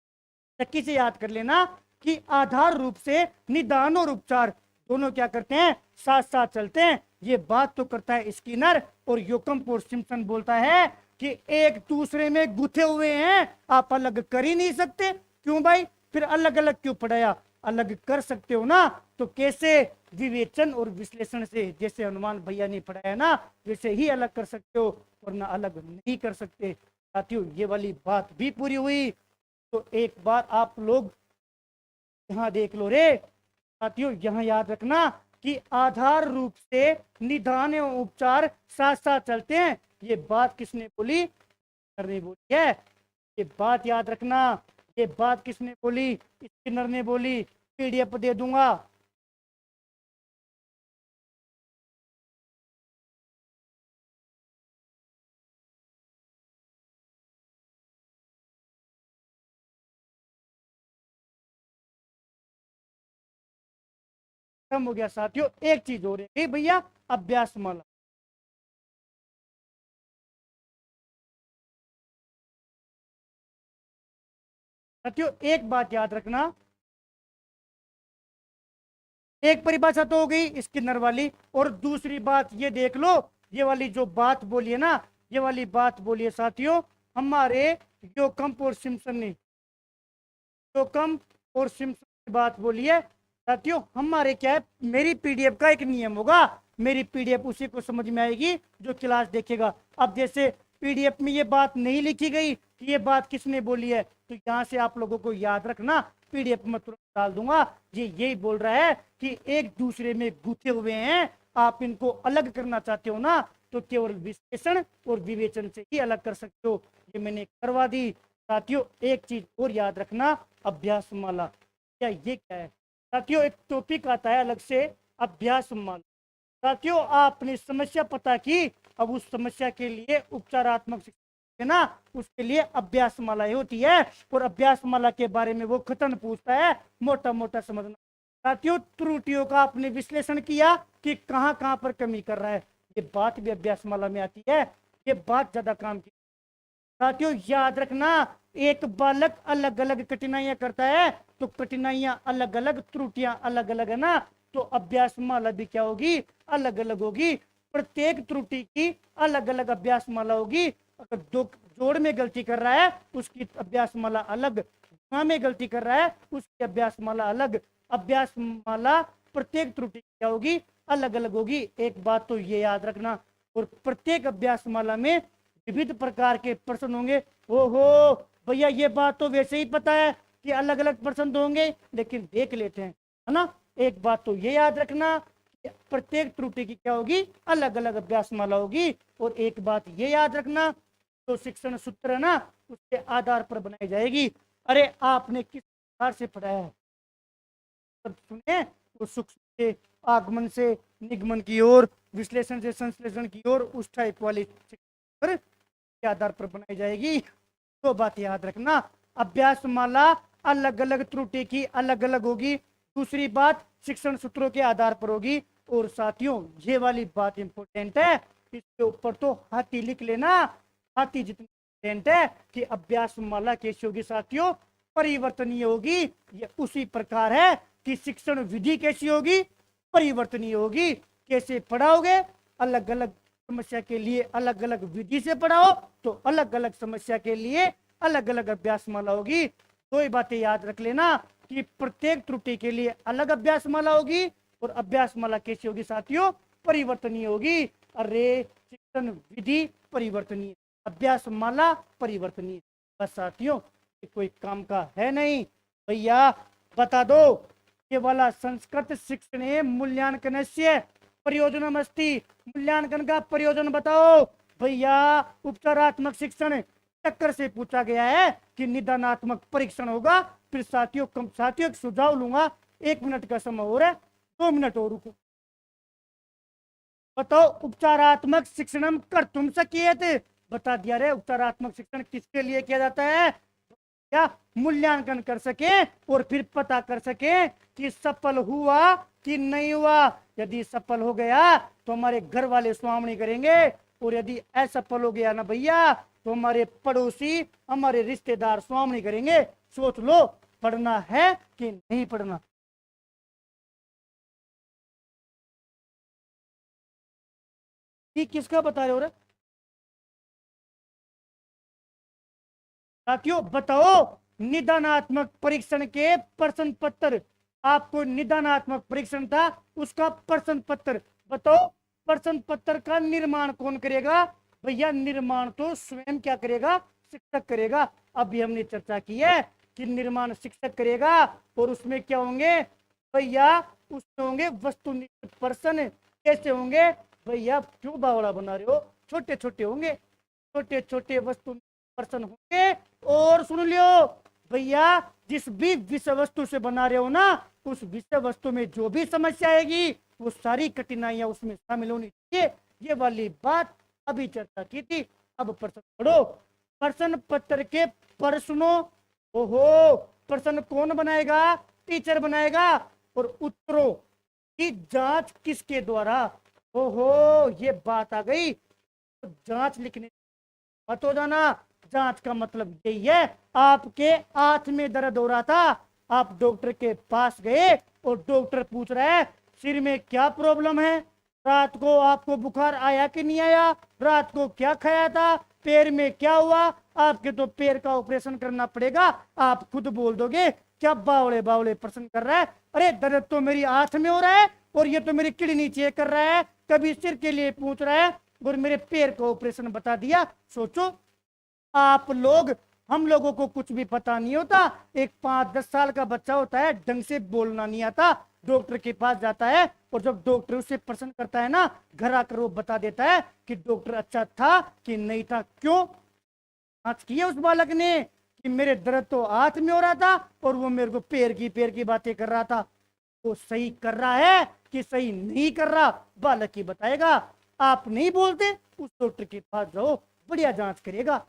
सकी से याद कर लेना कि आधार रूप से निदान और उपचार दोनों क्या करते हैं, साथ साथ चलते हैं। ये बात तो करता है स्किनर, और योकम्प और सिम्पसन बोलता है कि एक दूसरे में गुथे हुए हैं, आप अलग कर ही नहीं सकते। क्यों भाई? फिर अलग अलग क्यों पढ़ाया? अलग कर सकते हो ना, तो कैसे? विवेचन और विश्लेषण से, जैसे हनुमान भैया ने पढ़ाया ना वैसे ही अलग कर सकते हो, वरना अलग नहीं कर सकते। साथियों ये वाली बात भी पूरी हुई। तो एक बार आप लोग यहाँ देख लो रे साथियों, यहाँ याद रखना कि आधार रूप से निदान एवं उपचार साथ साथ चलते हैं। ये बात किसने बोली? करने बोली है। ये बात याद रखना, ये बात किसने बोली? स्किनर ने बोली। पीडीएफ दे दूंगा। खत्म हो गया साथियों। एक चीज हो रही है भैया, अभ्यास माला। साथियों एक बात याद रखना, एक परिभाषा तो हो गई स्किनर वाली, और दूसरी बात ये देख लो, ये वाली जो बात बोली है ना, ये वाली बात बोली है साथियों हमारे योकम्प और सिम्पसन ने, योकम्प और सिम्पसन की बात बोली है साथियों। हमारे क्या है, मेरी पीडीएफ का एक नियम होगा, मेरी पीडीएफ उसी को समझ में आएगी जो क्लास देखेगा। अब जैसे पीडीएफ में ये बात नहीं लिखी गई कि ये बात किसने बोली है, तो यहाँ से आप लोगों को याद रखना, पीडीएफ में तुरंत डाल दूंगा। ये यही बोल रहा है कि एक दूसरे में गुथे हुए हैं, आप इनको अलग करना चाहते हो ना, तो केवल विश्लेषण और विवेचन से ही अलग कर सकते हो। ये मैंने करवा दी साथियों। एक चीज और याद रखना, अभ्यास माला। क्या ये क्या है साथियों? एक टॉपिक आता है अलग से, अभ्यास माला। साथियों आपने समस्या पता की, अब उस समस्या के लिए उपचारात्मक है ना, उसके लिए अभ्यास माला होती है। और अभ्यास माला के बारे में वो कथन पूछता है, मोटा मोटा समझना साथियों। त्रुटियों का आपने विश्लेषण किया कि कहाँ कहाँ पर कमी कर रहा है, ये बात भी अभ्यास माला में आती है। ये बात ज्यादा काम की साथियों, याद रखना, एक बालक अलग अलग कठिनाइयां करता है, तो कठिनाइयां अलग अलग, त्रुटियां अलग अलग है ना, तो अभ्यास माला भी क्या होगी, अलग अलग होगी। प्रत्येक त्रुटि की अलग अलग अभ्यास माला होगी। अगर दो जोड़ में गलती कर रहा है उसकी अभ्यास माला अलग, गुणा में गलती कर रहा है उसकी अभ्यास माला अलग। अभ्यास माला प्रत्येक त्रुटि क्या होगी, अलग अलग होगी। एक बात तो ये याद रखना, और प्रत्येक अभ्यास माला में विविध प्रकार के प्रश्न होंगे। ओहो भैया ये बात तो वैसे ही पता है कि अलग अलग प्रश्न तो होंगे, लेकिन देख लेते हैं, है ना। एक बात तो ये याद रखना, प्रत्येक त्रुटि की क्या होगी, अलग अलग अभ्यास माला होगी। और एक बात ये याद रखना, तो शिक्षण सूत्र है ना, उसके आधार पर बनाई जाएगी। अरे आपने किस प्रकार से पढ़ाया है, सब सुने। वो सूक्ष्म से आगमन से निगमन की ओर, विश्लेषण से संश्लेषण की ओर, उस टाइप वाली पर के आधार पर बनाई जाएगी। तो बात याद रखना, अभ्यास माला अलग अलग त्रुटि की अलग अलग होगी। दूसरी बात शिक्षण सूत्रों के आधार पर होगी। और साथियों ये वाली बात इंपॉर्टेंट है, इसके ऊपर तो हाथी लिख लेना, हाथी जितनी इंपॉर्टेंट है कि अभ्यास माला कैसी होगी साथियों, परिवर्तनीय होगी। ये उसी प्रकार है कि शिक्षण विधि कैसी होगी, परिवर्तनीय होगी। कैसे पढ़ाओगे, अलग अलग समस्या के लिए अलग अलग विधि से पढ़ाओ तो अलग अलग समस्या के लिए अलग अलग अभ्यास माला होगी। दो ही बातें याद रख लेना कि प्रत्येक त्रुटि के लिए अलग अभ्यास माला होगी और अभ्यास माला कैसी होगी साथियों, परिवर्तनीय होगी। अरे शिक्षण विधि परिवर्तनीय, अभ्यास माला परिवर्तनीय, बस साथियों कोई काम का है नहीं। भैया बता दो, ये वाला संस्कृत शिक्षण मूल्यांकन से प्रयोजनम अस्ति, मूल्यांकन का प्रयोजन बताओ भैया। उपचारात्मक शिक्षण चक्कर से पूछा गया है कि निदानात्मक परीक्षण होगा। फिर साथियों एक सुझाव लूंगा, 1 मिनट का समय और है, 2 मिनट और रुको। बताओ उपचारात्मक शिक्षण कर तुम सकियत, बता दिया रे। उपचारात्मक शिक्षण किसके लिए किया जाता है, क्या मूल्यांकन कर सके और फिर पता कर सके कि सफल हुआ कि नहीं हुआ। यदि सफल हो गया तो हमारे घर वाले स्वामी करेंगे, और यदि असफल हो गया ना भैया तो हमारे पड़ोसी हमारे रिश्तेदार स्वामी करेंगे। सोच लो पढ़ना है कि नहीं पढ़ना। किसका बता रहे हो रे साथियों, बताओ। निदानात्मक परीक्षण के प्रश्न पत्र, आपको निदानात्मक परीक्षण था उसका प्रश्न पत्र बताओ। प्रश्न पत्र का निर्माण कौन करेगा भैया, निर्माण तो स्वयं क्या करेगा, शिक्षक करेगा। अभी हमने चर्चा की है कि निर्माण शिक्षक करेगा। और उसमें क्या होंगे भैया, उसमें होंगे वस्तुनिष्ठ प्रश्न। कैसे होंगे भैया, क्यों बावड़ा बना रहे हो, छोटे छोटे होंगे, छोटे छोटे वस्तु प्रश्न होंगे। और सुन लियो भैया, जिस भी विषय वस्तु से बना रहे हो ना, उस विषय वस्तु में जो भी समस्या आएगी वो सारी कठिनाइयां उसमें शामिल होनी चाहिए। ये वाली बात अभी चर्चा की थी। अब प्रश्न पढ़ो। प्रश्न पत्र के प्रश्नों, ओहो, प्रश्न कौन बनाएगा, टीचर बनाएगा। और उत्तरों की जांच किसके द्वारा, ओहो ये बात आ गई। तो जांच लिखने मत हो जाना। जांच का मतलब यही है, आपके हाथ में दर्द हो रहा था, आप डॉक्टर के पास गए और डॉक्टर पूछ रहा है सिर में क्या प्रॉब्लम है, रात को आपको बुखार आया कि नहीं आया, रात को क्या खाया था, पैर में क्या हुआ, आपके तो पैर का ऑपरेशन करना पड़ेगा। आप खुद बोल दोगे क्या बावड़े बावड़े प्रश्न कर रहा है। अरे दर्द तो मेरी हाथ में हो रहा है और ये तो मेरी किडनी चेक कर रहा है, कभी सिर के लिए पूछ रहा है और मेरे पैर का ऑपरेशन बता दिया। सोचो आप लोग, हम लोगों को कुछ भी पता नहीं होता। एक 5-10 साल का बच्चा होता है, ढंग से बोलना नहीं आता, डॉक्टर के पास जाता है और जब डॉक्टर उससे प्रश्न करता है ना, घर आकर वो बता देता है कि डॉक्टर अच्छा था कि नहीं था। क्यों, जांच की है उस बालक ने कि मेरे दर्द तो हाथ में हो रहा था और वो मेरे को पैर की बातें कर रहा था। वो सही कर रहा है कि सही नहीं कर रहा, बालक ही बताएगा। आप नहीं बोलते, उस डॉक्टर के पास जाओ, बढ़िया जांच करेगा।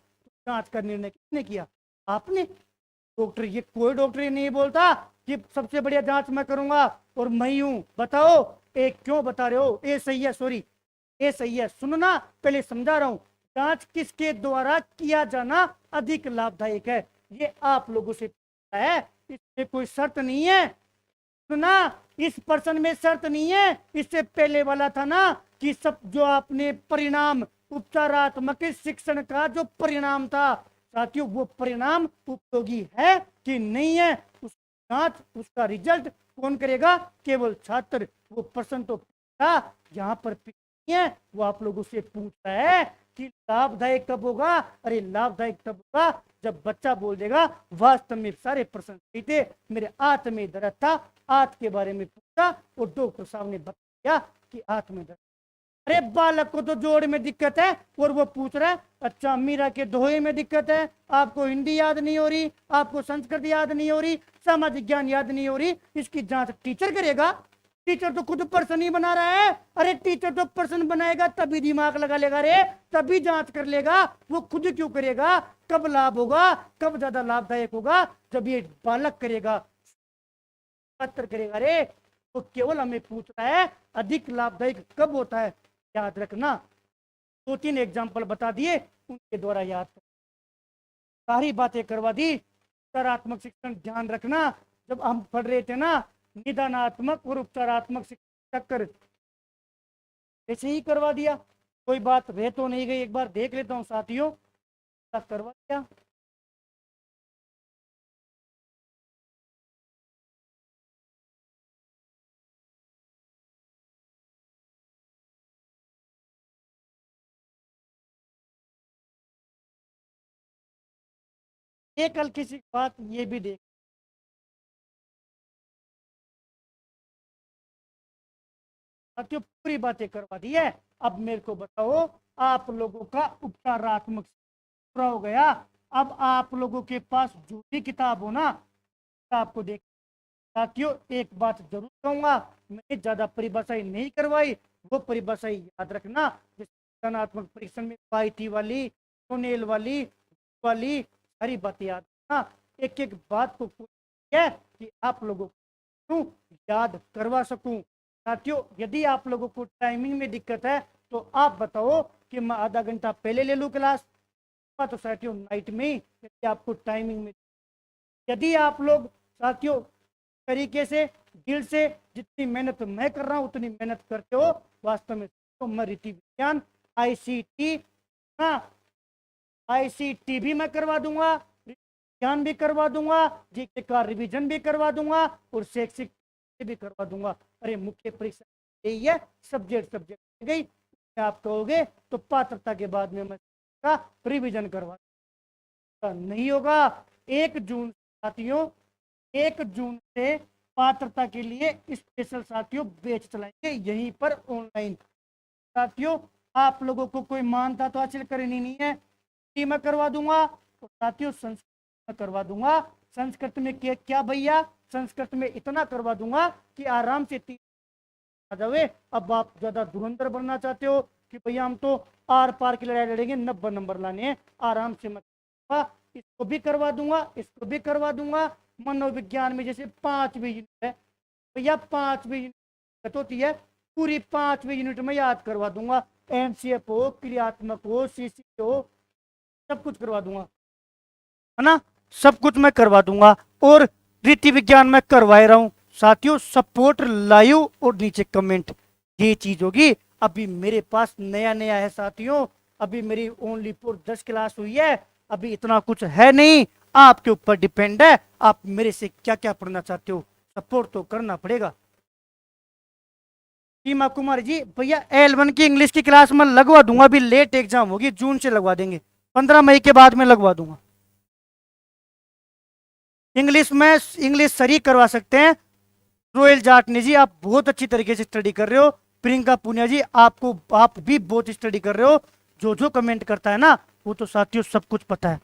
जांच का निर्णय किसने किया, आपने। डॉक्टर, ये कोई डॉक्टर ही नहीं बोलता कि सबसे बढ़िया जांच मैं करूंगा और मैं हूं। बताओ एक क्यों बता रहे हो, ए सही है, सॉरी ए सही है, सुनना पहले समझा रहा हूं। जांच किसके द्वारा किया जाना अधिक लाभदायक है, ये आप लोगों से पूछा है, इसमें कोई शर्त नहीं है। सुना, इस प्रश्न में शर्त नहीं है। इससे पहले वाला था ना कि सब जो आपने परिणाम, उपचारात्मक शिक्षण का जो परिणाम था साथियों, वो परिणाम उपयोगी है कि नहीं है, उस जांच, उसका रिजल्ट कौन करेगा, केवल छात्र। वो प्रश्न तो था, यहाँ पर है वो आप लोगों से पूछता है कि लाभदायक कब होगा। अरे लाभदायक तब होगा जब बच्चा बोल देगा वास्तव में सारे प्रश्न सही थे, मेरे हाथ में दर्द था, हाथ के बारे में पूछा और डॉक्टर साहब ने बताया कि हाथ में दर्द। अरे बालक को तो जोड़ में दिक्कत है और वो पूछ रहा है अच्छा मीरा के दोहे में दिक्कत है, आपको हिंदी याद नहीं हो रही, आपको संस्कृत याद नहीं हो रही, सामाजिक ज्ञान याद नहीं हो रही, इसकी जांच टीचर करेगा? टीचर तो खुद पर्सन ही बना रहा है। अरे टीचर तो पर्सन बनाएगा तभी दिमाग लगा लेगा रे, तभी जांच कर लेगा। वो खुद क्यों करेगा? कब लाभ होगा, कब ज्यादा लाभदायक होगा? जब ये बालक करेगा, पत्र करेगा रे। तो केवल हमें पूछ रहा है अधिक लाभदायक कब होता है, याद रखना। 2-3 एग्जाम्पल बता दिए, उनके द्वारा याद कर, सारी बातें करवा दी। उपचारात्मक शिक्षण ध्यान रखना, जब हम पढ़ रहे थे ना निदानात्मक और उपचारात्मक शिक्षण चक्कर, ऐसे ही करवा दिया। कोई बात रह तो नहीं गई, एक बार देख लेता हूँ साथियों, करवा दिया। एक कल किसी बात ये भी देख, साथियों पूरी बातें करवा दी है। अब मेरे को बताओ, आप लोगों का उपचारात्मक पूरा हो गया। अब आप लोगों के पास जो भी किताब हो ना, आपको देख, साथियों एक बात जरूर कहूंगा, मैंने ज्यादा परिभाषाएं नहीं करवाई, वो परिभाषाएं याद रखना। रचनात्मक परीक्षण में पाईटी वाली, सोनेल वाली वाली सारी बातें याद रखना। एक एक बात को है कि आप लोगों को याद करवा सकूं। साथियों यदि आप लोगों को टाइमिंग में दिक्कत है तो आप बताओ कि मैं आधा घंटा पहले ले लूं क्लास, तो साथियों नाइट में यदि आपको टाइमिंग में, यदि आप लोग साथियों तरीके से दिल से जितनी मेहनत मैं कर रहा हूं उतनी मेहनत करते हो, वास्तव में तो मैं रीति विज्ञान आईसीटी, हाँ आईसीटी भी मैं करवा दूंगा, ज्ञान भी करवा दूंगा, जीके का रिवीजन भी करवा दूंगा और शैक्षिक भी करवा दूंगा। अरे मुख्य परीक्षा यही है, सब्जेक्ट सब्जेक्ट गई, आप कहोगे तो पात्रता के बाद में मैं का रिवीजन करवा, नहीं होगा। 1 जून साथियों, 1 जून से पात्रता के लिए स्पेशल साथियों बैच चलाएंगे यहीं पर ऑनलाइन। साथियों आप लोगों को कोई मानता तो हासिल करनी नहीं है, मैं करवा दूंगा। और साथियों संस्कृत में करवा दूंगा। संस्कृत में क्या भैया, संस्कृत में इतना करवा दूंगा कि आराम से आ जावे। अब आप ज्यादा धुरंधर बनना चाहते हो कि भैया हम तो आर पार की लड़ाई लड़ेंगे, 90 नंबर लाने हैं, आराम से मत, इसको भी करवा दूंगा, इसको भी करवा दूंगा। मनोविज्ञान में जैसे 5वीं यूनिट है भैया, 5वीं यूनिट होती है, पूरी 5वीं यूनिट में याद करवा दूंगा। एमसीएफ हो, क्रियात्मक हो, सीसी हो, सब कुछ करवा दूंगा, है ना, सब कुछ मैं करवा दूंगा। और रीति विज्ञान में करवा रहा हूं साथियों, सपोर्ट लाइव और नीचे कमेंट, ये चीज होगी। अभी मेरे पास नया नया है साथियों, अभी मेरी ओनली फॉर 10 क्लास हुई है, अभी इतना कुछ है नहीं, आपके ऊपर डिपेंड है आप मेरे से क्या क्या पढ़ना चाहते हो, सपोर्ट तो करना पड़ेगा। सीमा कुमार जी भैया L1 की इंग्लिश की क्लास में लगवा दूंगा, अभी लेट एग्जाम होगी, जून से लगवा देंगे, 15 मई के बाद में लगवा दूंगा। इंग्लिश में इंग्लिश सरी करवा सकते हैं। रोयल जाटनी जी आप बहुत अच्छी तरीके से स्टडी कर रहे हो। प्रियंका पुनिया जी आप भी बहुत स्टडी कर रहे हो। जो जो कमेंट करता है ना वो तो साथियों सब कुछ पता है।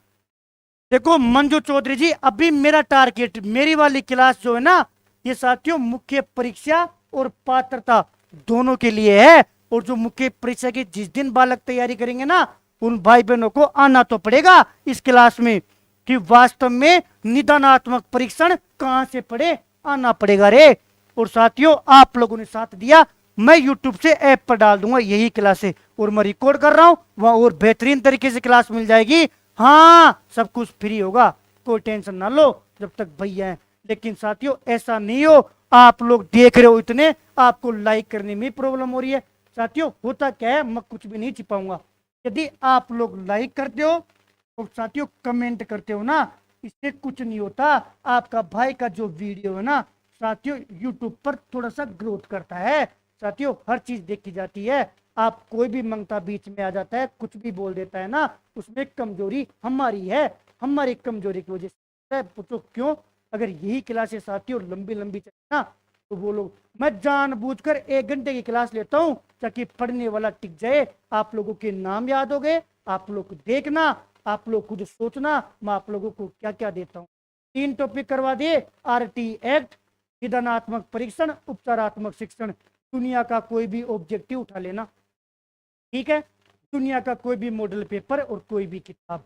देखो मंजू चौधरी जी, अभी मेरा टारगेट, मेरी वाली क्लास जो है ना, ये साथियों मुख्य परीक्षा और पात्रता दोनों के लिए है। और जो मुख्य परीक्षा की जिस दिन बालक तैयारी करेंगे ना, उन भाई बहनों को आना तो पड़ेगा इस क्लास में कि वास्तव में निदानात्मक परीक्षण कहां से पढ़े, आना पड़ेगा रे। और साथियों आप लोगों ने साथ दिया, मैं YouTube से ऐप पर डाल दूंगा यही क्लासे, और मैं रिकॉर्ड कर रहा हूं वहां, और बेहतरीन तरीके से क्लास मिल जाएगी। हाँ सब कुछ फ्री होगा, कोई टेंशन ना लो जब तक भैया है। लेकिन साथियों ऐसा नहीं हो आप लोग देख रहे हो इतने, आपको लाइक करने में प्रॉब्लम हो रही है। साथियों होता क्या है, मैं कुछ भी नहीं छिपाऊंगा, यदि आप लोग लाइक करते हो और साथियों कमेंट करते हो ना, इससे कुछ नहीं होता। आपका भाई का जो वीडियो है ना साथियों यूट्यूब पर थोड़ा सा ग्रोथ करता है। साथियों हर चीज देखी जाती है, आप कोई भी मंगता बीच में आ जाता है, कुछ भी बोल देता है ना, उसमें कमजोरी हमारी है, हमारी कमजोरी की वजह से। पूछो क्यों? अगर यही क्लासेस साथियों लंबी लंबी चले ना तो वो लोग, मैं जानबूझकर 1 घंटे की क्लास लेता हूँ ताकि पढ़ने वाला टिक जाए। आप लोगों के नाम याद हो गए, आप लोग देखना, आप लोग खुद सोचना मैं आप लोगों को क्या क्या देता हूँ। 3 टॉपिक करवा दिए, आरटी एक्ट, विधानात्मक परीक्षण, उपचारात्मक शिक्षण। दुनिया का कोई भी ऑब्जेक्टिव उठा लेना, ठीक है, दुनिया का कोई भी मॉडल पेपर और कोई भी किताब,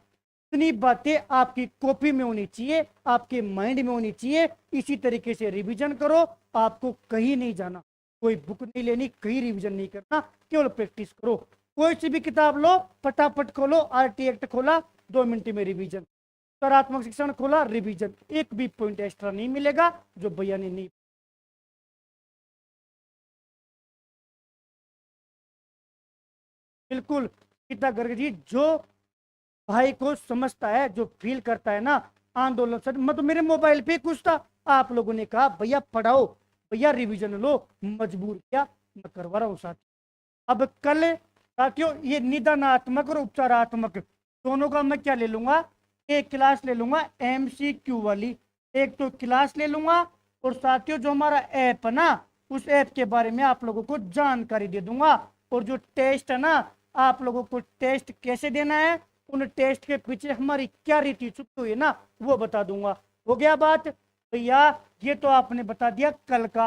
इतनी बातें आपकी कॉपी में होनी चाहिए, आपके माइंड में होनी चाहिए। इसी तरीके से रिवीजन करो, आपको कहीं नहीं जाना, कोई बुक नहीं लेनी, कहीं रिवीजन नहीं करना, केवल प्रैक्टिस करो। कोई सी भी किताब लो, फटाफट खोलो, आरटी एक्ट खोला 2 मिनट में रिवीजन, सकारात्मक शिक्षण खोला रिवीजन, एक भी पॉइंट एक्स्ट्रा नहीं मिलेगा जो भैया ने नहीं। बिल्कुल गीता गर्ग जी, जो भाई को समझता है, जो फील करता है ना आंदोलन सर, मैं तो मेरे मोबाइल पे कुछ था, आप लोगों ने कहा भैया पढ़ाओ, भैया रिवीजन लो, मजबूर किया, मैं करवा रहा हूँ साथ। अब कल साथियों ये निदानात्मक और उपचारात्मक दोनों का मैं क्या ले लूंगा, एक क्लास ले लूंगा एमसीक्यू वाली, एक तो क्लास ले लूंगा, और साथियों जो हमारा ऐप है ना, उस ऐप के बारे में आप लोगों को जानकारी दे दूंगा। और जो टेस्ट है ना, आप लोगों को टेस्ट कैसे देना है, उन टेस्ट के पीछे हमारी क्या रीति चुप्त हुई है ना, वो बता दूंगा। हो गया बात भैया, ये तो आपने बता दिया कल का,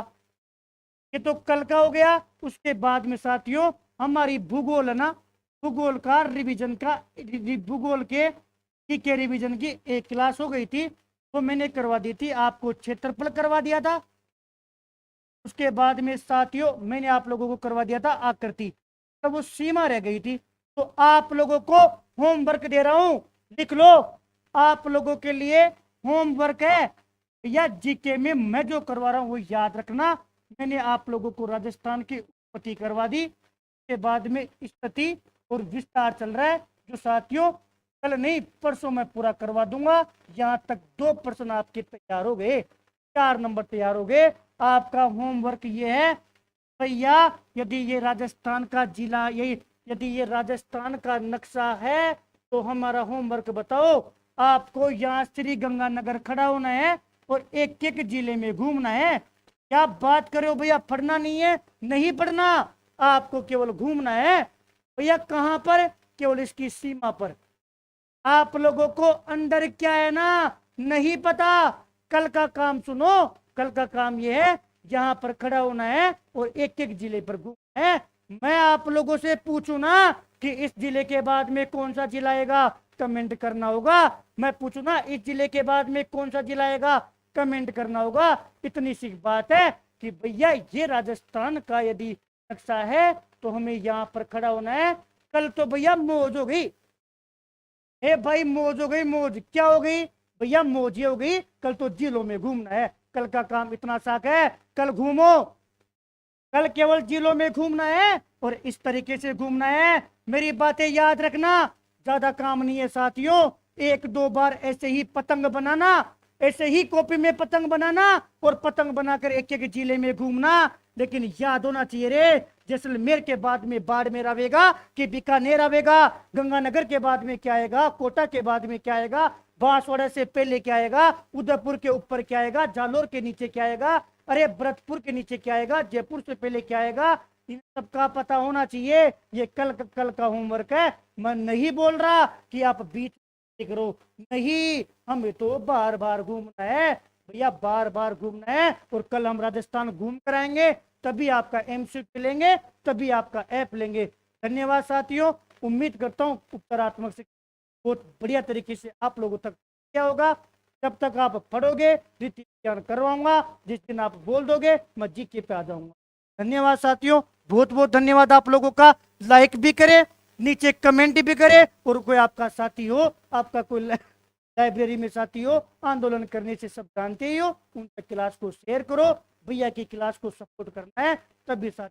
ये तो कल का हो गया। उसके बाद में साथियों हमारी भूगोल है ना, भूगोल का रिवीजन का, भूगोल के ठीक है रिवीजन की एक क्लास हो गई थी, वो मैंने करवा दी थी, आपको क्षेत्रफल करवा दिया था। उसके बाद में साथियों मैंने आप लोगों को करवा दिया था आकृति, तो वो सीमा रह गई थी। तो आप लोगों को होमवर्क दे रहा हूं, लिख लो, आप लोगों के लिए होमवर्क है या जीके में मैं जो करवा रहा हूं वो याद रखना। मैंने आप लोगों को राजस्थान की उत्पत्ति करवा दी, के बाद में स्थिति और विस्तार चल रहा है, जो साथियों कल नहीं परसों मैं पूरा करवा दूंगा। यहां तक 2 प्रश्न आपके तैयार हो गए, 4 नंबर तैयार हो गए। आपका होमवर्क ये है भैया, यदि ये राजस्थान का जिला, यदि ये राजस्थान का नक्शा है तो हमारा होमवर्क बताओ, आपको यहाँ श्री गंगानगर खड़ा होना है और एक एक जिले में घूमना है। क्या बात करे हो भैया, पढ़ना नहीं है, नहीं पढ़ना, आपको केवल घूमना है भैया। कहां पर, केवल इसकी सीमा पर। आप लोगों को अंदर क्या है ना नहीं पता। कल का काम सुनो, कल का काम ये है यहाँ पर खड़ा होना है और एक एक जिले पर घूमना है। मैं आप लोगों से पूछू ना कि इस जिले के बाद में कौन सा जिला आएगा, कमेंट करना होगा। मैं पूछू ना इस जिले के बाद में कौन सा जिला आएगा, कमेंट करना होगा। इतनी सी बात है कि भैया ये राजस्थान का यदि नक्शा है तो हमें यहाँ पर खड़ा होना है। कल तो भैया मौज हो गई, हे भाई मौज हो गई, मौज क्या हो गई भैया, मौज ये हो गई, कल तो जिलों में घूमना है। कल का काम इतना साक है, कल घूमो, कल केवल जिलों में घूमना है और इस तरीके से घूमना है। मेरी बातें याद रखना, ज्यादा काम नहीं है साथियों। 1-2 बार ऐसे ही पतंग बनाना, ऐसे ही कॉपी में पतंग बनाना और पतंग बनाकर एक एक जिले में घूमना। लेकिन याद होना चाहिए रे, जैसलमेर के बाद में बाड़मेर आवेगा कि बीकानेर आवेगा, गंगानगर के बाद में क्या आएगा, कोटा के बाद में क्या आएगा, बांसवाड़ा से पहले क्या आएगा, उदयपुर के ऊपर क्या आएगा, जालोर के नीचे क्या आएगा, अरे भरतपुर के नीचे क्या आएगा, जयपुर से पहले क्या आएगा, इन सबका पता होना चाहिए। ये कल का होमवर्क है। मैं नहीं बोल रहा कि आप बीच करो, नहीं, हमें तो बार बार घूमना है भैया, बार बार घूमना है। और कल हम राजस्थान घूम कर आएंगे, तभी आपका एमसीक्यू लेंगे, तभी आपका ऐप लेंगे। धन्यवाद साथियों, उम्मीद करता हूँ उपचारात्मक शिक्षा बहुत बढ़िया तरीके से आप लोगों तक क्या होगा। जब तक आप पढ़ोगे रीति ज्ञान करवाऊंगा, जिस दिन आप बोल दोगे मैं जीके पे आ जाऊंगा। धन्यवाद साथियों, बहुत बहुत धन्यवाद आप लोगों का। लाइक भी करे, नीचे कमेंट भी करे, और कोई आपका साथी हो, आपका कोई लाइब्रेरी में साथी हो, आंदोलन करने से सब जानते ही हो, उन तक क्लास को शेयर करो। भैया की क्लास को सपोर्ट करना है, तभी साथ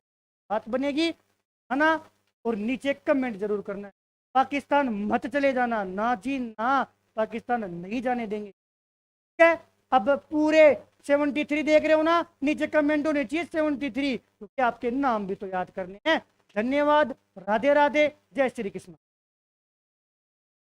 बात बनेगी, है ना। और नीचे कमेंट जरूर करना है। पाकिस्तान मत चले जाना, ना जी ना, पाकिस्तान नहीं जाने देंगे, ठीक है। अब पूरे 73 देख रहे हो ना, नीचे कमेंट होने चाहिए 73, क्योंकि आपके नाम भी तो याद करने हैं। धन्यवाद, राधे राधे, जय श्री कृष्ण।